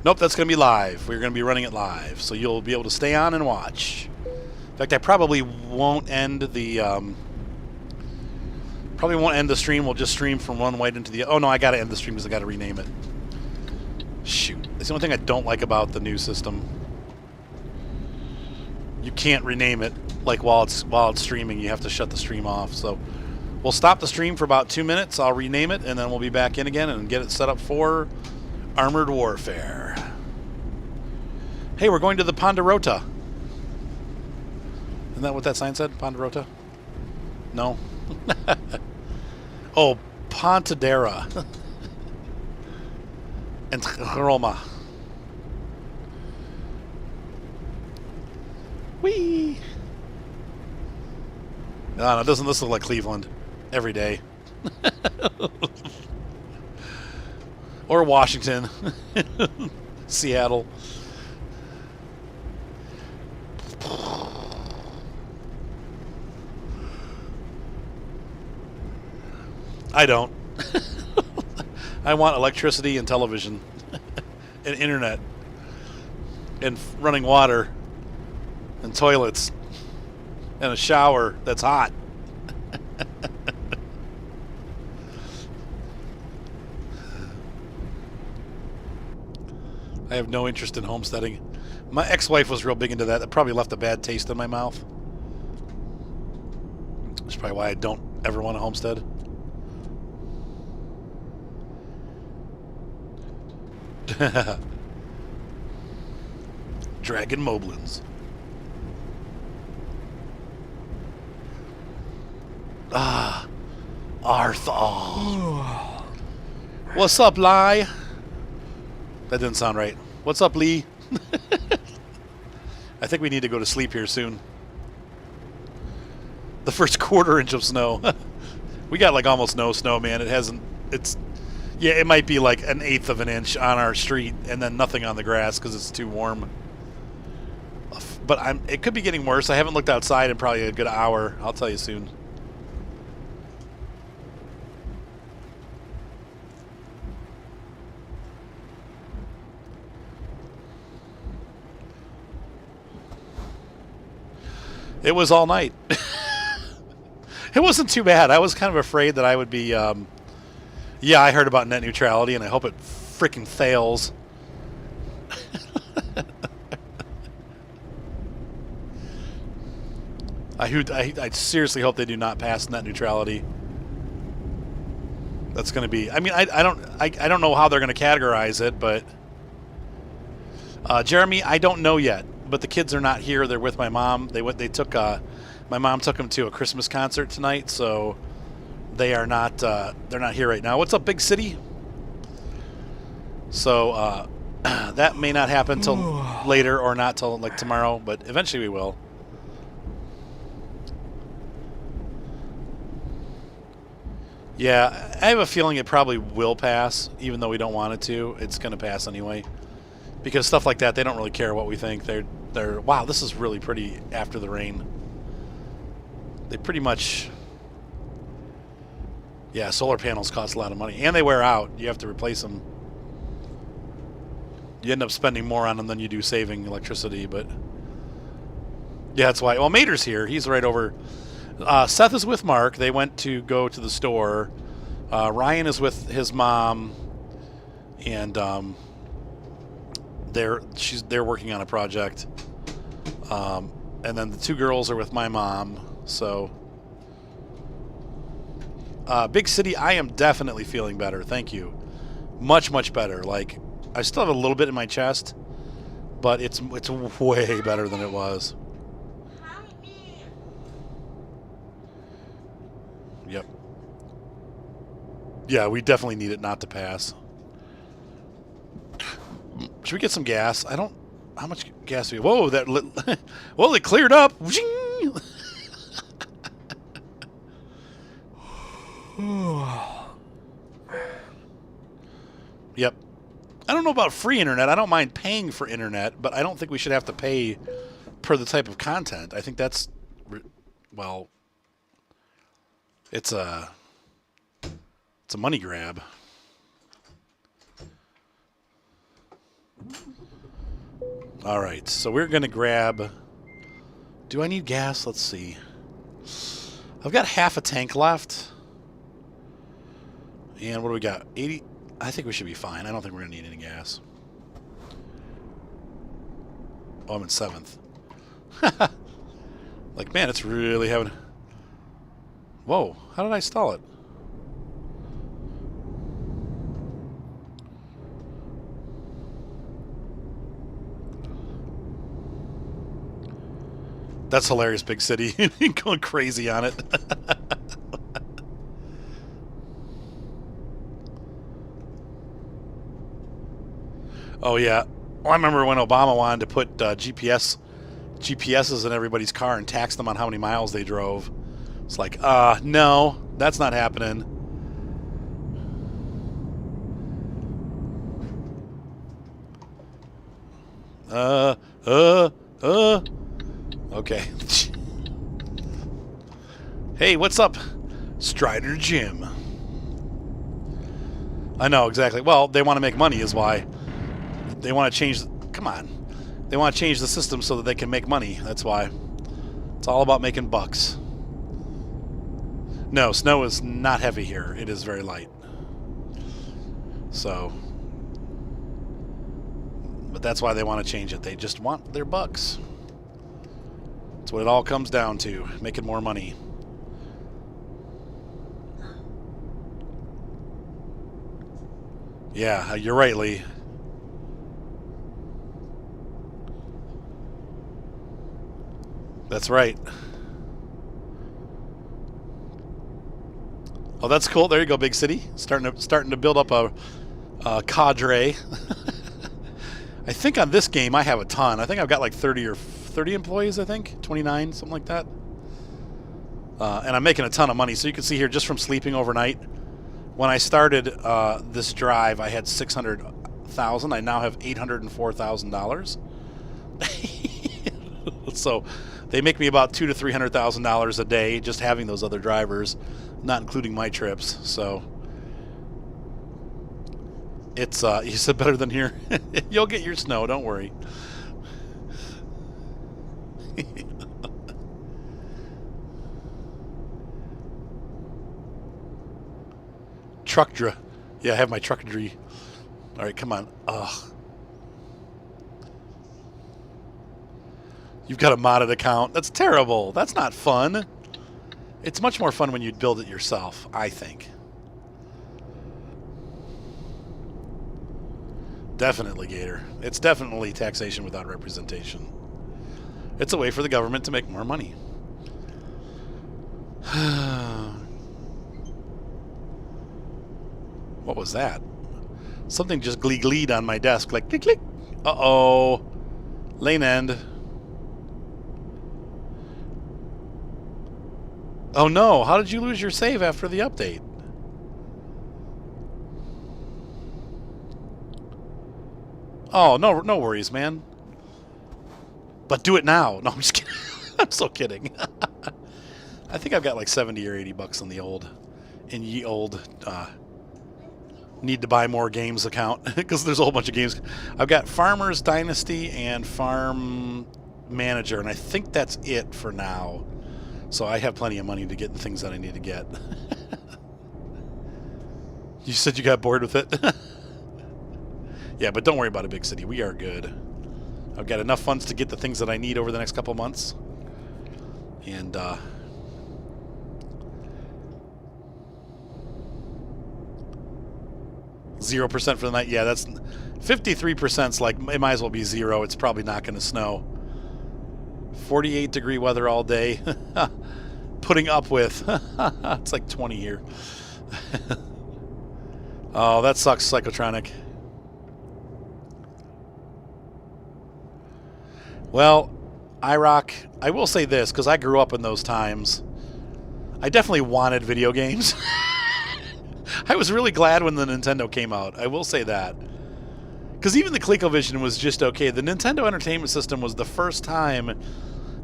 Nope, that's going to be live. We're going to be running it live, so you'll be able to stay on and watch. In fact, I probably won't end the stream. We'll just stream from one way into the. Oh no, I got to end the stream because I got to rename it. Shoot, that's the only thing I don't like about the new system. You can't rename it like while it's streaming. You have to shut the stream off. So We'll stop the stream for about 2 minutes. I'll rename it, and then we'll be back in again and get it set up for Armored Warfare. Hey, we're going to the Ponderosa. Isn't that what that sign said? Ponderosa? No? Oh, Pontedera. And Roma. Whee! No, doesn't this look like Cleveland? Every day. Or Washington. Seattle. I don't. I want electricity and television. And internet. And running water. And toilets. And a shower that's hot. I have no interest in homesteading. My ex-wife was real big into that. That probably left a bad taste in my mouth. That's probably why I don't ever want to homestead. Dragon Moblins. Ah, Arthur. What's up, Lie? That didn't sound right. What's up, Lee? I think we need to go to sleep here soon. The first quarter-inch of snow. We got like almost no snow, man. It hasn't. It's yeah. It might be like 1/8 of an inch on our street, and then nothing on the grass because it's too warm. But it could be getting worse. I haven't looked outside in probably a good hour. I'll tell you soon. It was all night. It wasn't too bad. I was kind of afraid that I would be, yeah, I heard about net neutrality, and I hope it freaking fails. I seriously hope they do not pass net neutrality. That's going to be, I mean, I don't know how they're going to categorize it, but Jeremy, I don't know yet. But the kids are not here. They're with my mom. My mom took them to a Christmas concert tonight, so they're not here right now. What's up, Big City? So that may not happen till later, or not till like tomorrow, but eventually we will. Yeah, I have a feeling it probably will pass, even though we don't want it to. It's going to pass anyway. Because stuff like that, they don't really care what we think. They're wow, this is really pretty after the rain. They pretty much, yeah, solar panels cost a lot of money. And they wear out. You have to replace them. You end up spending more on them than you do saving electricity, but yeah, that's why. Well, Mater's here. He's right over. Seth is with Mark. They went to go to the store. Ryan is with his mom, and they're working on a project, and then the 2 girls are with my mom. So Big City, I am definitely feeling better. Thank you. Much better. Like, I still have a little bit in my chest, but it's way better than it was. Yep. Yeah, we definitely need it not to pass. Should we get some gas? I don't. How much gas do we? Whoa! Well, it cleared up. Yep. I don't know about free internet. I don't mind paying for internet, but I don't think we should have to pay per the type of content. I think that's, well, it's a money grab. All right, so we're going to grab... Do I need gas? Let's see. I've got half a tank left. And what do we got? 80... I think we should be fine. I don't think we're going to need any gas. Oh, I'm in 7th. Like, man, it's really having... Whoa, how did I stall it? That's hilarious, Big City. Going crazy on it. Oh, yeah. Well, I remember when Obama wanted to put GPSs in everybody's car and tax them on how many miles they drove. It's like, no, that's not happening. Okay. Hey, what's up, Strider Jim? I know, exactly. Well, they want to make money is why. They want to change... Come on. They want to change the system so that they can make money. That's why. It's all about making bucks. No, snow is not heavy here. It is very light. So... But that's why they want to change it. They just want their bucks. That's what it all comes down to. Making more money. Yeah, you're right, Lee. That's right. Oh, that's cool. There you go, Big City. Starting to build up a cadre. I think on this game I have a ton. I think I've got like 30 employees, I think. 29, something like that. And I'm making a ton of money. So you can see here, just from sleeping overnight, when I started this drive, I had $600,000. I now have $804,000. So they make me about $200,000 to $300,000 a day just having those other drivers, not including my trips. So it's you said better than here. You'll get your snow, don't worry. Truckdra. Yeah, I have my truckdry. All right, come on. Ugh. You've got a modded account. That's terrible. That's not fun. It's much more fun when you build it yourself, I think. Definitely, Gator. It's definitely taxation without representation. It's a way for the government to make more money. What was that? Something just gleed on my desk, like click, click. Uh-oh. Lane end. Oh no, how did you lose your save after the update? Oh, no worries, man. But do it now. No, I'm just kidding. I'm so kidding. I think I've got like 70 or 80 bucks in the old, need to buy more games account, because there's a whole bunch of games. I've got Farmers Dynasty and Farm Manager, and I think that's it for now. So I have plenty of money to get the things that I need to get. You said you got bored with it? Yeah, but don't worry about it, Big City. We are good. I've got enough funds to get the things that I need over the next couple months. And, 0% for the night. Yeah, that's 53%'s like, it might as well be 0. It's probably not going to snow. 48-degree weather all day. Putting up with. It's like 20 here. Oh, that sucks, Psychotronic. Well, IROC, I will say this, because I grew up in those times. I definitely wanted video games. I was really glad when the Nintendo came out. I will say that. Because even the ColecoVision was just okay. The Nintendo Entertainment System was the first time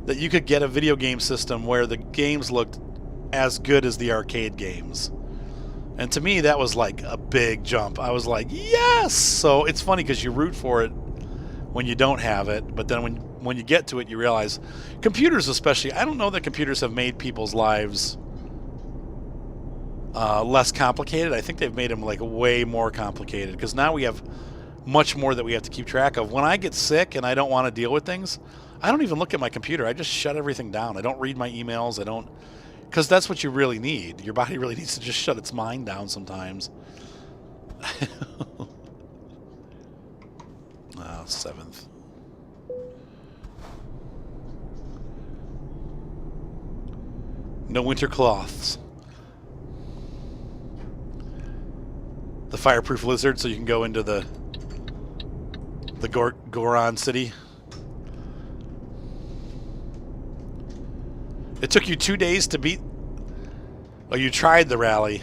that you could get a video game system where the games looked as good as the arcade games. And to me, that was like a big jump. I was like, yes! So it's funny because you root for it when you don't have it, but then when you get to it, you realize, computers especially, I don't know that computers have made people's lives less complicated. I think they've made them like way more complicated, because now we have much more that we have to keep track of. When I get sick and I don't want to deal with things, I don't even look at my computer. I just shut everything down. I don't read my emails. I don't Because that's what you really need. Your body really needs to just shut its mind down sometimes. 7th. No winter cloths. The fireproof lizard, so you can go into the Goron city. It took you 2 days to beat. Oh, you tried the rally.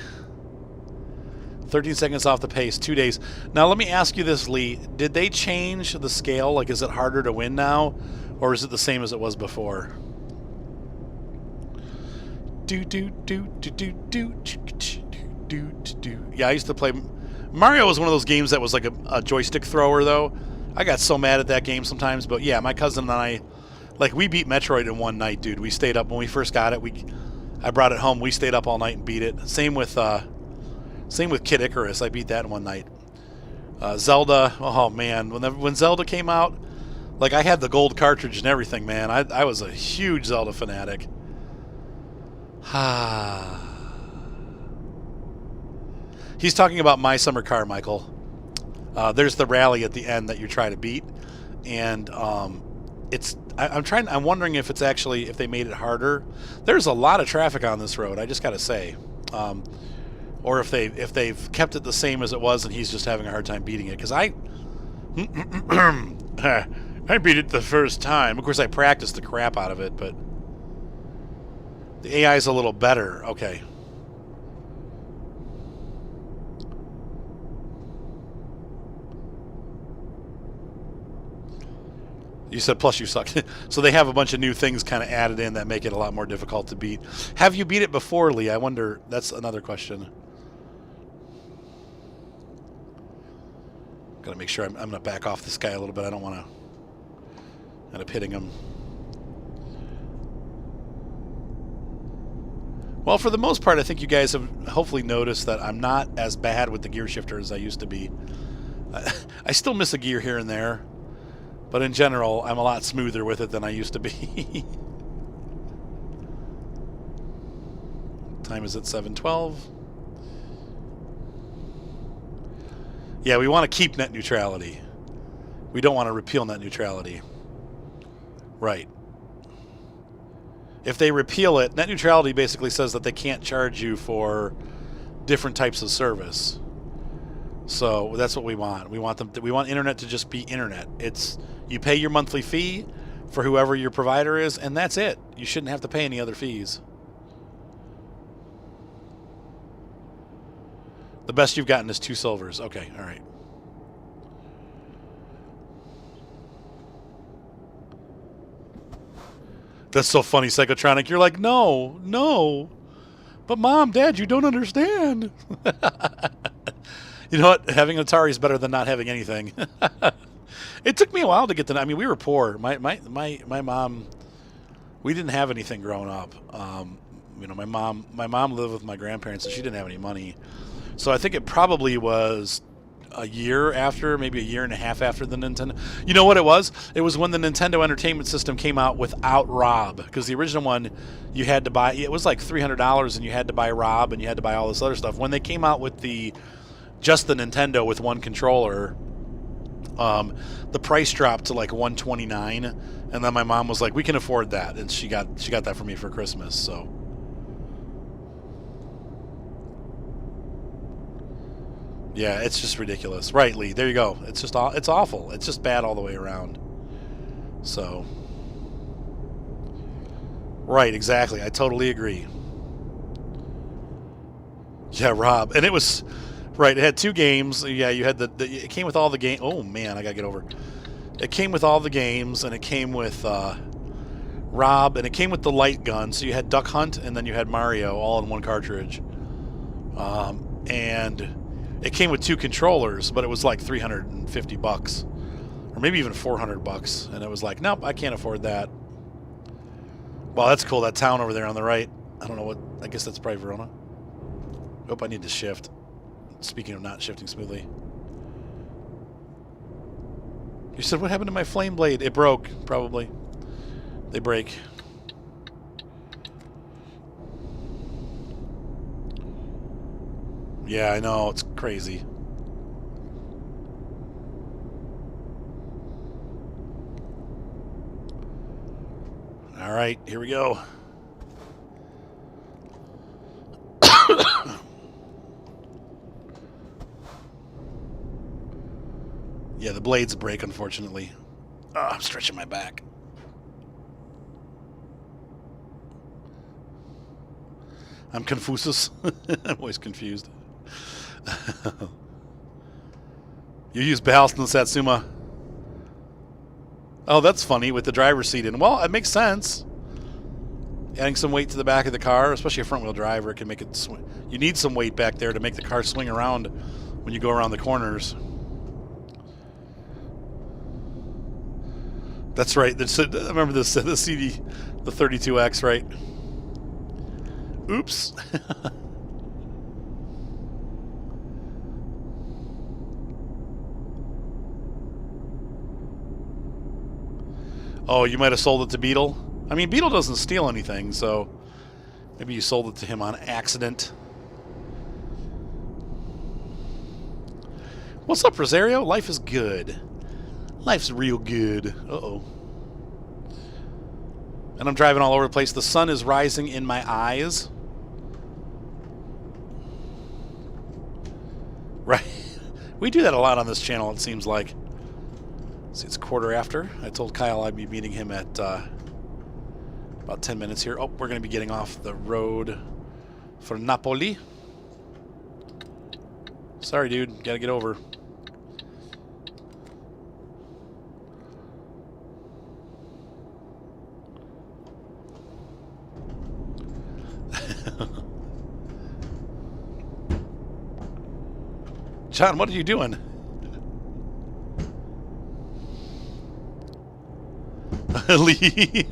13 seconds off the pace, 2 days. Now let me ask you this, Lee. Did they change the scale? Like, is it harder to win now, or is it the same as it was before? Yeah, I used to play. Mario was one of those games that was like a joystick thrower, though. I got so mad at that game sometimes, but yeah, my cousin and I, like, we beat Metroid in one night, dude. We stayed up when we first got it. I brought it home. We stayed up all night and beat it. Same with Kid Icarus. I beat that in one night. Zelda. Oh man, when Zelda came out, like, I had the gold cartridge and everything, man. I was a huge Zelda fanatic. He's talking about My Summer Car, Michael. There's the rally at the end that you try to beat, and I'm wondering if it's actually, if they made it harder. There's a lot of traffic on this road, I just gotta say. Or if they've kept it the same as it was and he's just having a hard time beating it. Because I beat it the first time. Of course, I practiced the crap out of it, but the AI is a little better. Okay. You said plus you suck. So they have a bunch of new things kind of added in that make it a lot more difficult to beat. Have you beat it before, Lee? I wonder. That's another question. Got to make sure I'm going to back off this guy a little bit. I don't want to end up hitting him. Well, for the most part, I think you guys have hopefully noticed that I'm not as bad with the gear shifter as I used to be. I still miss a gear here and there. But in general, I'm a lot smoother with it than I used to be. Time is at 7:12. Yeah, we want to keep net neutrality. We don't want to repeal net neutrality. Right. If they repeal it, net neutrality basically says that they can't charge you for different types of service. So that's what we want. We want internet to just be internet. You pay your monthly fee for whoever your provider is, and that's it. You shouldn't have to pay any other fees. The best you've gotten is 2 silvers. Okay, all right. That's so funny, Psychotronic. You're like, no. But Mom, Dad, you don't understand. You know what? Having an Atari is better than not having anything. It took me a while to get I mean, we were poor. My mom, we didn't have anything growing up. You know, my mom lived with my grandparents, and she didn't have any money. So I think it probably was a year after, maybe a year and a half after the Nintendo. You know what it was? It was when the Nintendo Entertainment System came out without Rob, because the original one you had to buy. It was like $300, and you had to buy Rob, and you had to buy all this other stuff. When they came out with just the Nintendo with one controller, the price dropped to like $129, and then my mom was like, "We can afford that," and she got that for me for Christmas. So. Yeah, it's just ridiculous. Right, Lee. There you go. It's just it's awful. It's just bad all the way around. So. Right, exactly. I totally agree. Yeah, Rob. And it was right, it had 2 games. Yeah, you had it came with all the game. Oh man, I got to get over. It came with all the games, and it came with Rob, and it came with the light gun. So you had Duck Hunt, and then you had Mario all in one cartridge. And it came with 2 controllers, but it was like $350, or maybe even $400, and it was like, nope, I can't afford that. Well, that's cool. That town over there on the right. I don't know what. I guess that's probably Verona. Nope, I need to shift. Speaking of not shifting smoothly, you said what happened to my flame blade? It broke, probably. They break. Yeah, I know. It's crazy. All right, here we go. Yeah, the blades break, unfortunately. Oh, I'm stretching my back. I'm Confucius. I'm always confused. You use ballast in the Satsuma. Oh, that's funny with the driver's seat in. Well, it makes sense. Adding some weight to the back of the car, especially a front-wheel driver, can make it swing. You need some weight back there to make the car swing around when you go around the corners. That's right. I remember this, the CD, the 32X, right? Oops. Oh, you might have sold it to Beetle? I mean, Beetle doesn't steal anything, so maybe you sold it to him on accident. What's up, Rosario? Life is good. Life's real good. Uh-oh. And I'm driving all over the place. The sun is rising in my eyes. Right. We do that a lot on this channel, it seems like. See, it's 1:15. I told Kyle I'd be meeting him at about 10 minutes here. Oh, we're going to be getting off the road for Napoli. Sorry, dude. Got to get over. John, what are you doing? Lee.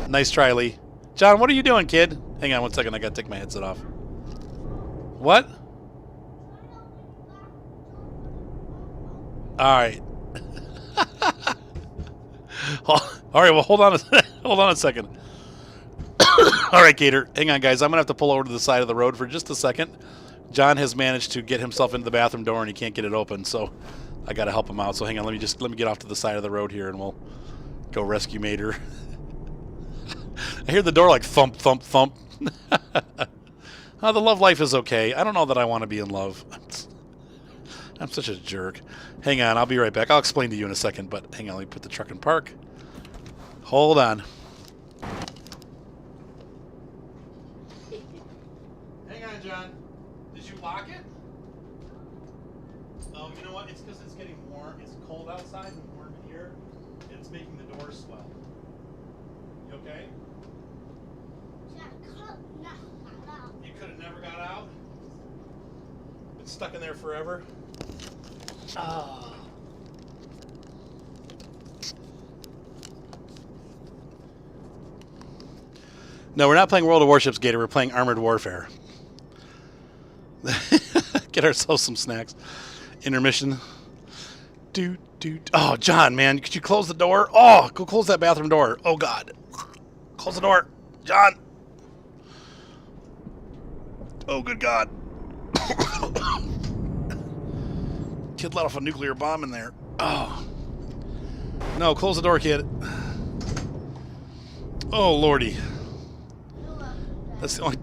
Nice try, Lee. John, what are you doing, kid? Hang on one second. I got to take my headset off. What? All right. All right. Well, hold on. Hold on a second. All right, Gator. Hang on, guys. I'm gonna have to pull over to the side of the road for just a second. John has managed to get himself into the bathroom door and he can't get it open, so I got to help him out. So hang on. Let me get off to the side of the road here, and we'll go rescue Mater. I hear the door like thump, thump, thump. Oh, the love life is okay. I don't know that I want to be in love. I'm such a jerk. Hang on, I'll be right back. I'll explain to you in a second, but hang on, let me put the truck in park. Hold on. Hang on, John. Did you lock it? Oh, you know what? It's because it's getting warm. It's cold outside and warm in here. And it's making the door swell. You okay? You could have never got out? Been stuck in there forever? Oh. No, we're not playing World of Warships, Gator. We're playing Armored Warfare. Get ourselves some snacks. Intermission. Oh, John, man. Could you close the door? Oh, go close that bathroom door. Oh, God. Close the door. John. Oh, good God. Kid let off a nuclear bomb in there. Oh. No, close the door, kid. Oh, Lordy. That's the only...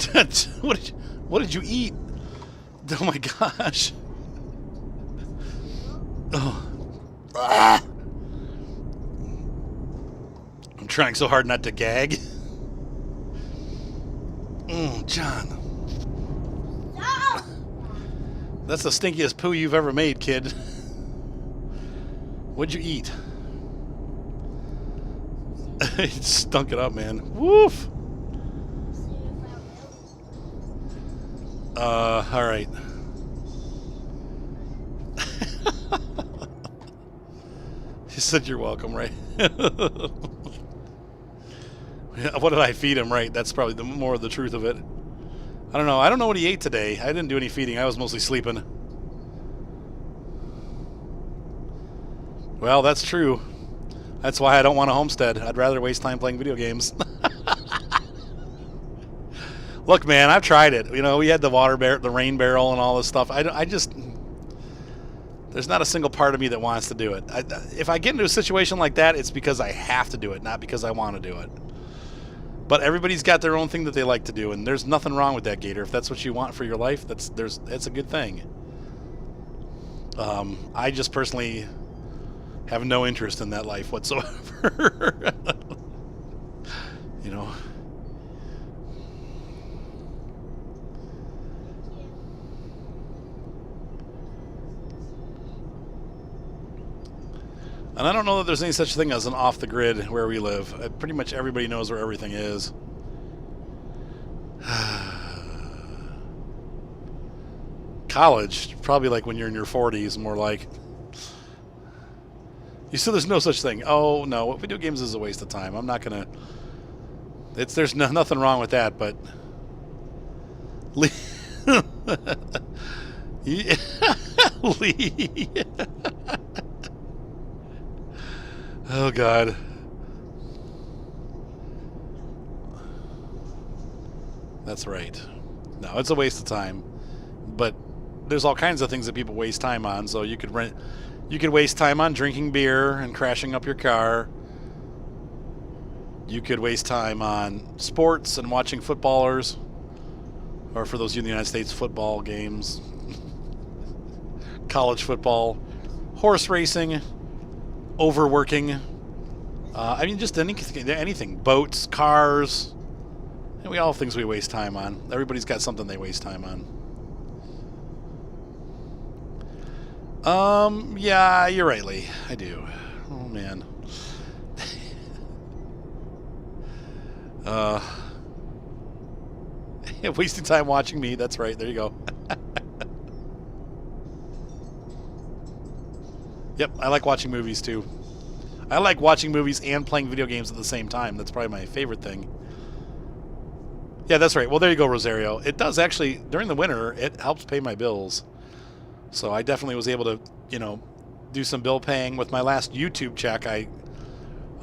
What did you eat? Oh, my gosh. Oh. Ah. I'm trying so hard not to gag. John. That's the stinkiest poo you've ever made, kid. What'd you eat? It stunk it up, man. Woof. All right. He said you're welcome, right? What did I feed him, right? That's probably the more of the truth of it. I don't know. I don't know what he ate today. I didn't do any feeding. I was mostly sleeping. Well, that's true. That's why I don't want a homestead. I'd rather waste time playing video games. Look, man, I've tried it. You know, we had the the rain barrel and all this stuff. I just, there's not a single part of me that wants to do it. If I get into a situation like that, it's because I have to do it, not because I want to do it. But everybody's got their own thing that they like to do, and there's nothing wrong with that, Gator. If that's what you want for your life, that's a good thing. I just personally have no interest in that life whatsoever. You know. And I don't know that there's any such thing as an off-the-grid where we live. Pretty much everybody knows where everything is. College, probably like when you're in your 40s, more like. You said there's no such thing. Oh, no, video games is a waste of time. I'm not going to... There's nothing wrong with that, but... Lee... Oh, God. That's right. No, it's a waste of time. But there's all kinds of things that people waste time on. So you could waste time on drinking beer and crashing up your car. You could waste time on sports and watching footballers. Or for those of you in the United States, football games. College football. Horse racing. Overworking. I mean, just anything. Boats, cars. And we all have things we waste time on. Everybody's got something they waste time on. Yeah, you're right, Lee. I do. Oh, man. Wasting time watching me. That's right. There you go. Yep, I like watching movies, too. I like watching movies and playing video games at the same time. That's probably my favorite thing. Yeah, that's right. Well, there you go, Rosario. It does actually, during the winter, it helps pay my bills. So I definitely was able to, you know, do some bill paying. With my last YouTube check, I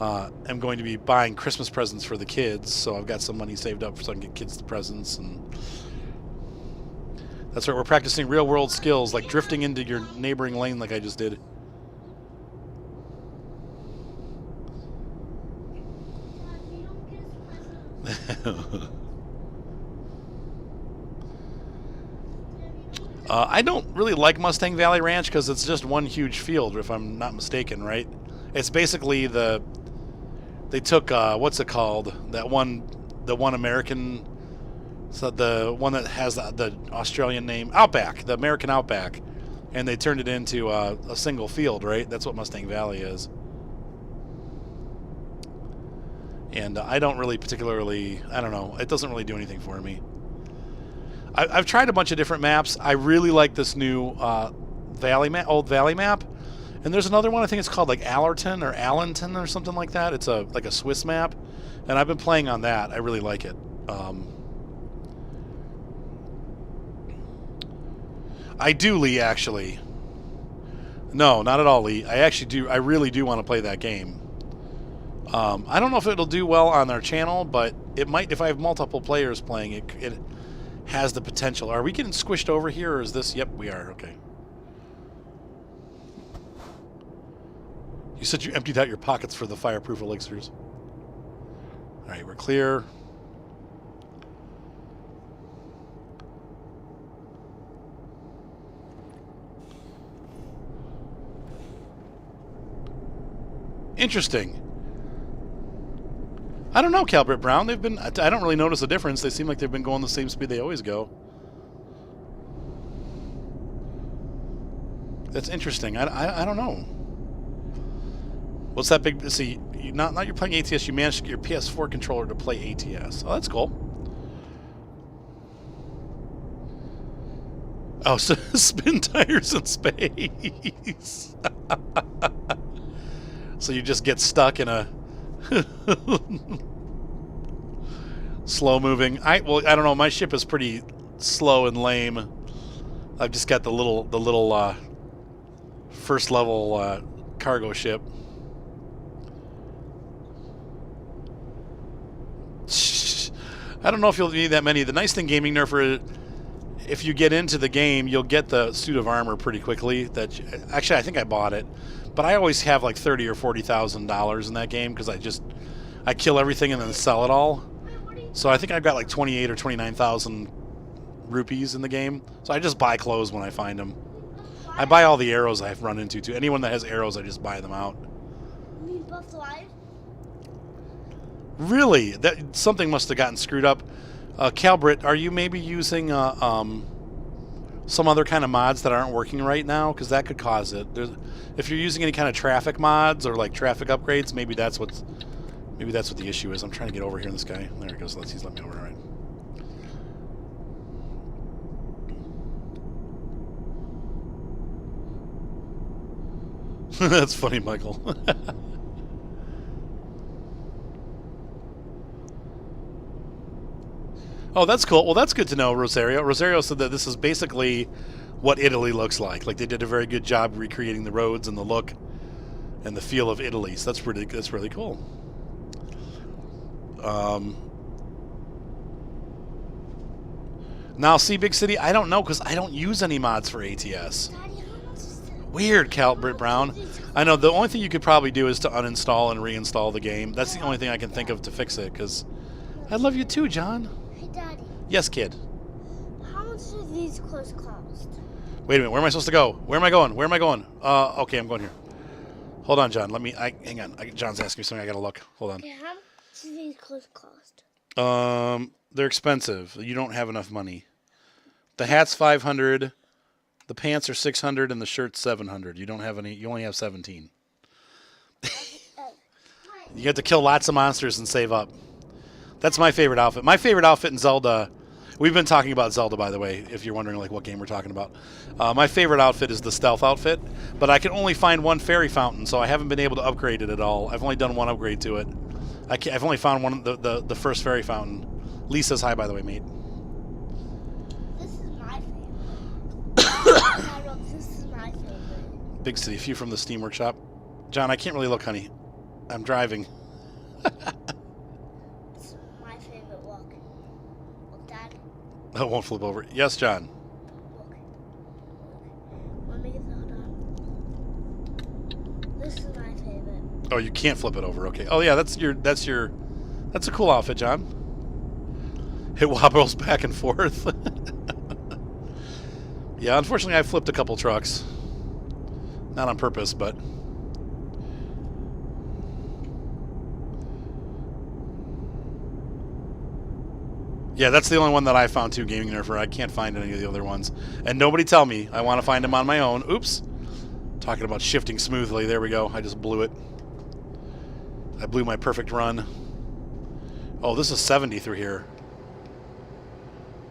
am going to be buying Christmas presents for the kids. So I've got some money saved up so I can get kids the presents. And that's right. We're practicing real-world skills, like drifting into your neighboring lane like I just did. I don't really like Mustang Valley Ranch because it's just one huge field, if I'm not mistaken, right? It's basically they took what's it called? The one American, so the one that has the Australian name, Outback, the American Outback, and they turned it into a single field, right? That's what Mustang Valley is. And I don't really particularly, I don't know, it doesn't really do anything for me. I've tried a bunch of different maps. I really like this new old Valley map. And there's another one, I think it's called like Allerton or Allenton or something like that. It's like a Swiss map. And I've been playing on that. I really like it. I do, Lee, actually. No, not at all, Lee. I actually do. I really do want to play that game. I don't know if it'll do well on their channel, but it might if I have multiple players playing it. It has the potential. Are we getting squished over here, or is this? Yep, we are. Okay. You said you emptied out your pockets for the fireproof elixirs. All right, we're clear. Interesting. I don't know, Calbert Brown. They've been. I don't really notice a difference. They seem like they've been going the same speed they always go. That's interesting. I don't know. What's that big? See, not you're playing ATS. You managed to get your PS4 controller to play ATS. Oh, that's cool. Oh, so spin tires in space. So you just get stuck in a slow moving. Well, I don't know. My ship is pretty slow and lame. I've just got the little first level cargo ship. I don't know if you'll need that many. The nice thing, Gaming Nerfer, if you get into the game, you'll get the suit of armor pretty quickly. Actually, I think I bought it, but I always have like $30,000 or $40,000 in that game because I kill everything and then sell it all. So I think I've got like 28 or 29,000 rupees in the game. So I just buy clothes when I find them. I buy all the arrows I've run into too. Anyone that has arrows, I just buy them out. You mean buff life? Really? That something must have gotten screwed up. Calbrit, are you maybe using some other kind of mods that aren't working right now? Because that could cause it. If you're using any kind of traffic mods or like traffic upgrades, maybe that's what the issue is. I'm trying to get over here in this guy. There he goes. He's let me over. All right. That's funny, Michael. Oh, that's cool. Well, that's good to know, Rosario. Rosario said that this is basically what Italy looks like. Like they did a very good job recreating the roads and the look and the feel of Italy. So that's really cool. Now, see, Big City, I don't know because I don't use any mods for ATS. Daddy, how much is that? Weird, Calbert Brown. I know the only thing you could probably do is to uninstall and reinstall the game. That's the only thing I can think of to fix it because I love you too, John. Hey, Daddy, Yes, kid. how much do these clothes cost? Wait a minute. Where am I supposed to go? Where am I going? Where am I going? Okay, I'm going here. Hold on, John. Hang on. John's asking me something. I gotta look. Hold on. Okay, how much do these clothes cost? They're expensive. You don't have enough money. The hat's $500, the pants are $600, and the shirt's $700. You don't have any. You only have 17. You have to kill lots of monsters and save up. That's my favorite outfit. My favorite outfit in Zelda. We've been talking about Zelda, by the way, if you're wondering like what game we're talking about. My favorite outfit is the stealth outfit, but I can only find one fairy fountain, so I haven't been able to upgrade it at all. I've only done one upgrade to it. I've only found one the first fairy fountain. Lisa's hi, by the way, mate. This is my favorite. This is my favorite. Big City, few from the Steam Workshop. John, I can't really look, honey. I'm driving. This is my favorite. Look. Look, Dad. I won't flip over. Yes, John. Look. Let me get that on. This is my favorite. Oh, you can't flip it over. Okay. Oh yeah, that's a cool outfit, John. It wobbles back and forth. Yeah, unfortunately, I flipped a couple trucks. Not on purpose, but. Yeah, that's the only one that I found too, Gaming Nerfer. I can't find any of the other ones. And nobody tell me. I want to find them on my own. Oops. Talking about shifting smoothly. There we go. I just blew it. I blew my perfect run. Oh, this is 70 through here.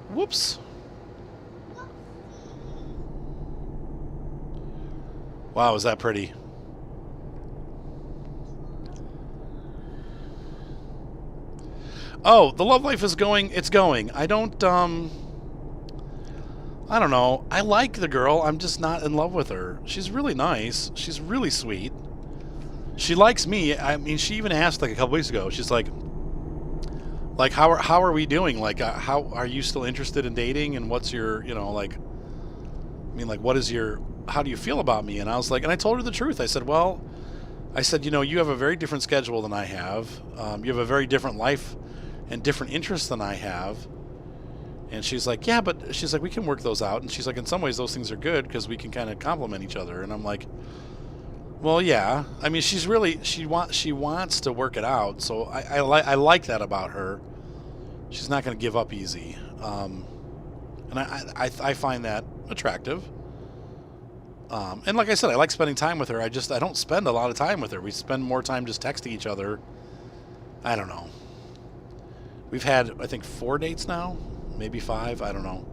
Whoops. Wow, is that pretty? Oh, the love life is going. It's going. I don't know. I like the girl. I'm just not in love with her. She's really nice. She's really sweet. She likes me. I mean, she even asked like a couple weeks ago. She's like how are we doing? Like, how are you still interested in dating? And what's your, like, I mean, like, what is your, how do you feel about me? And I was like, and I told her the truth. I said, well, you have a very different schedule than I have. You have a very different life and different interests than I have. And she's like, yeah, but she's like, we can work those out. And she's like, in some ways, those things are good because we can kind of complement each other. And I'm like, well, yeah. I mean, she's really, she wants to work it out. So I like that about her. She's not going to give up easy. And I find that attractive. And like I said, I like spending time with her. I don't spend a lot of time with her. We spend more time just texting each other. I don't know. We've had, I think, 4 dates now. Maybe 5. I don't know.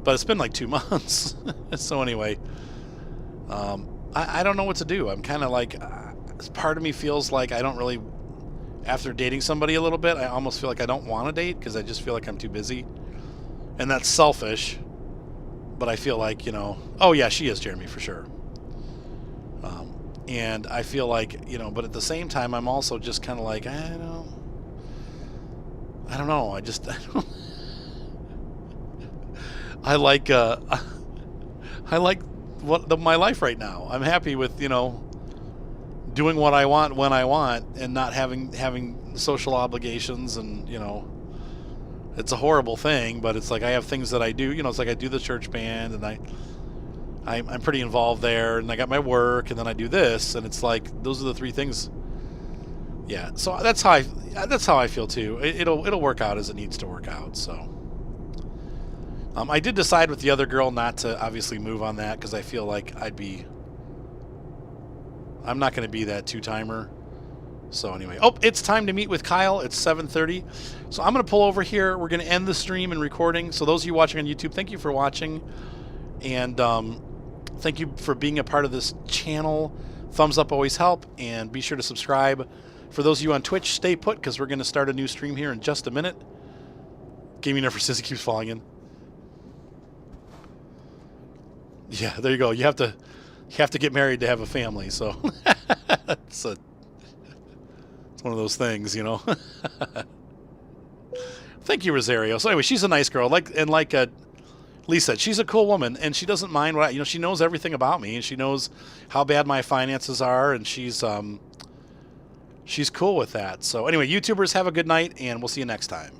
But it's been like 2 months. So anyway, I don't know what to do. I'm kind of like, part of me feels like I don't really, after dating somebody a little bit, I almost feel like I don't want to date because I just feel like I'm too busy. And that's selfish. But I feel like, oh yeah, she is, Jeremy, for sure. And I feel like, but at the same time, I'm also just kind of like, I don't know. I like I like my life right now. I'm happy with, doing what I want when I want and not having social obligations, and it's a horrible thing, but it's like I have things that I do. It's like I do the church band, and I'm pretty involved there, and I got my work, and then I do this, and it's like those are the three things. Yeah, so that's how I feel too. It'll work out as it needs to work out. So I did decide with the other girl not to obviously move on that, because I feel like I'm not going to be that two-timer. So anyway, it's time to meet with Kyle. It's 7:30. So I'm going to pull over here. We're going to end the stream and recording. So those of you watching on YouTube, thank you for watching. And thank you for being a part of this channel. Thumbs up always help. And be sure to subscribe. For those of you on Twitch, stay put, because we're going to start a new stream here in just a minute. Gaming Never Sissy keeps falling in. Yeah, there you go. You have to get married to have a family. So it's one of those things, Thank you, Rosario. So anyway, she's a nice girl. Like Lee said, she's a cool woman, and she doesn't mind what she knows everything about me, and she knows how bad my finances are, and she's cool with that. So anyway, YouTubers, have a good night, and we'll see you next time.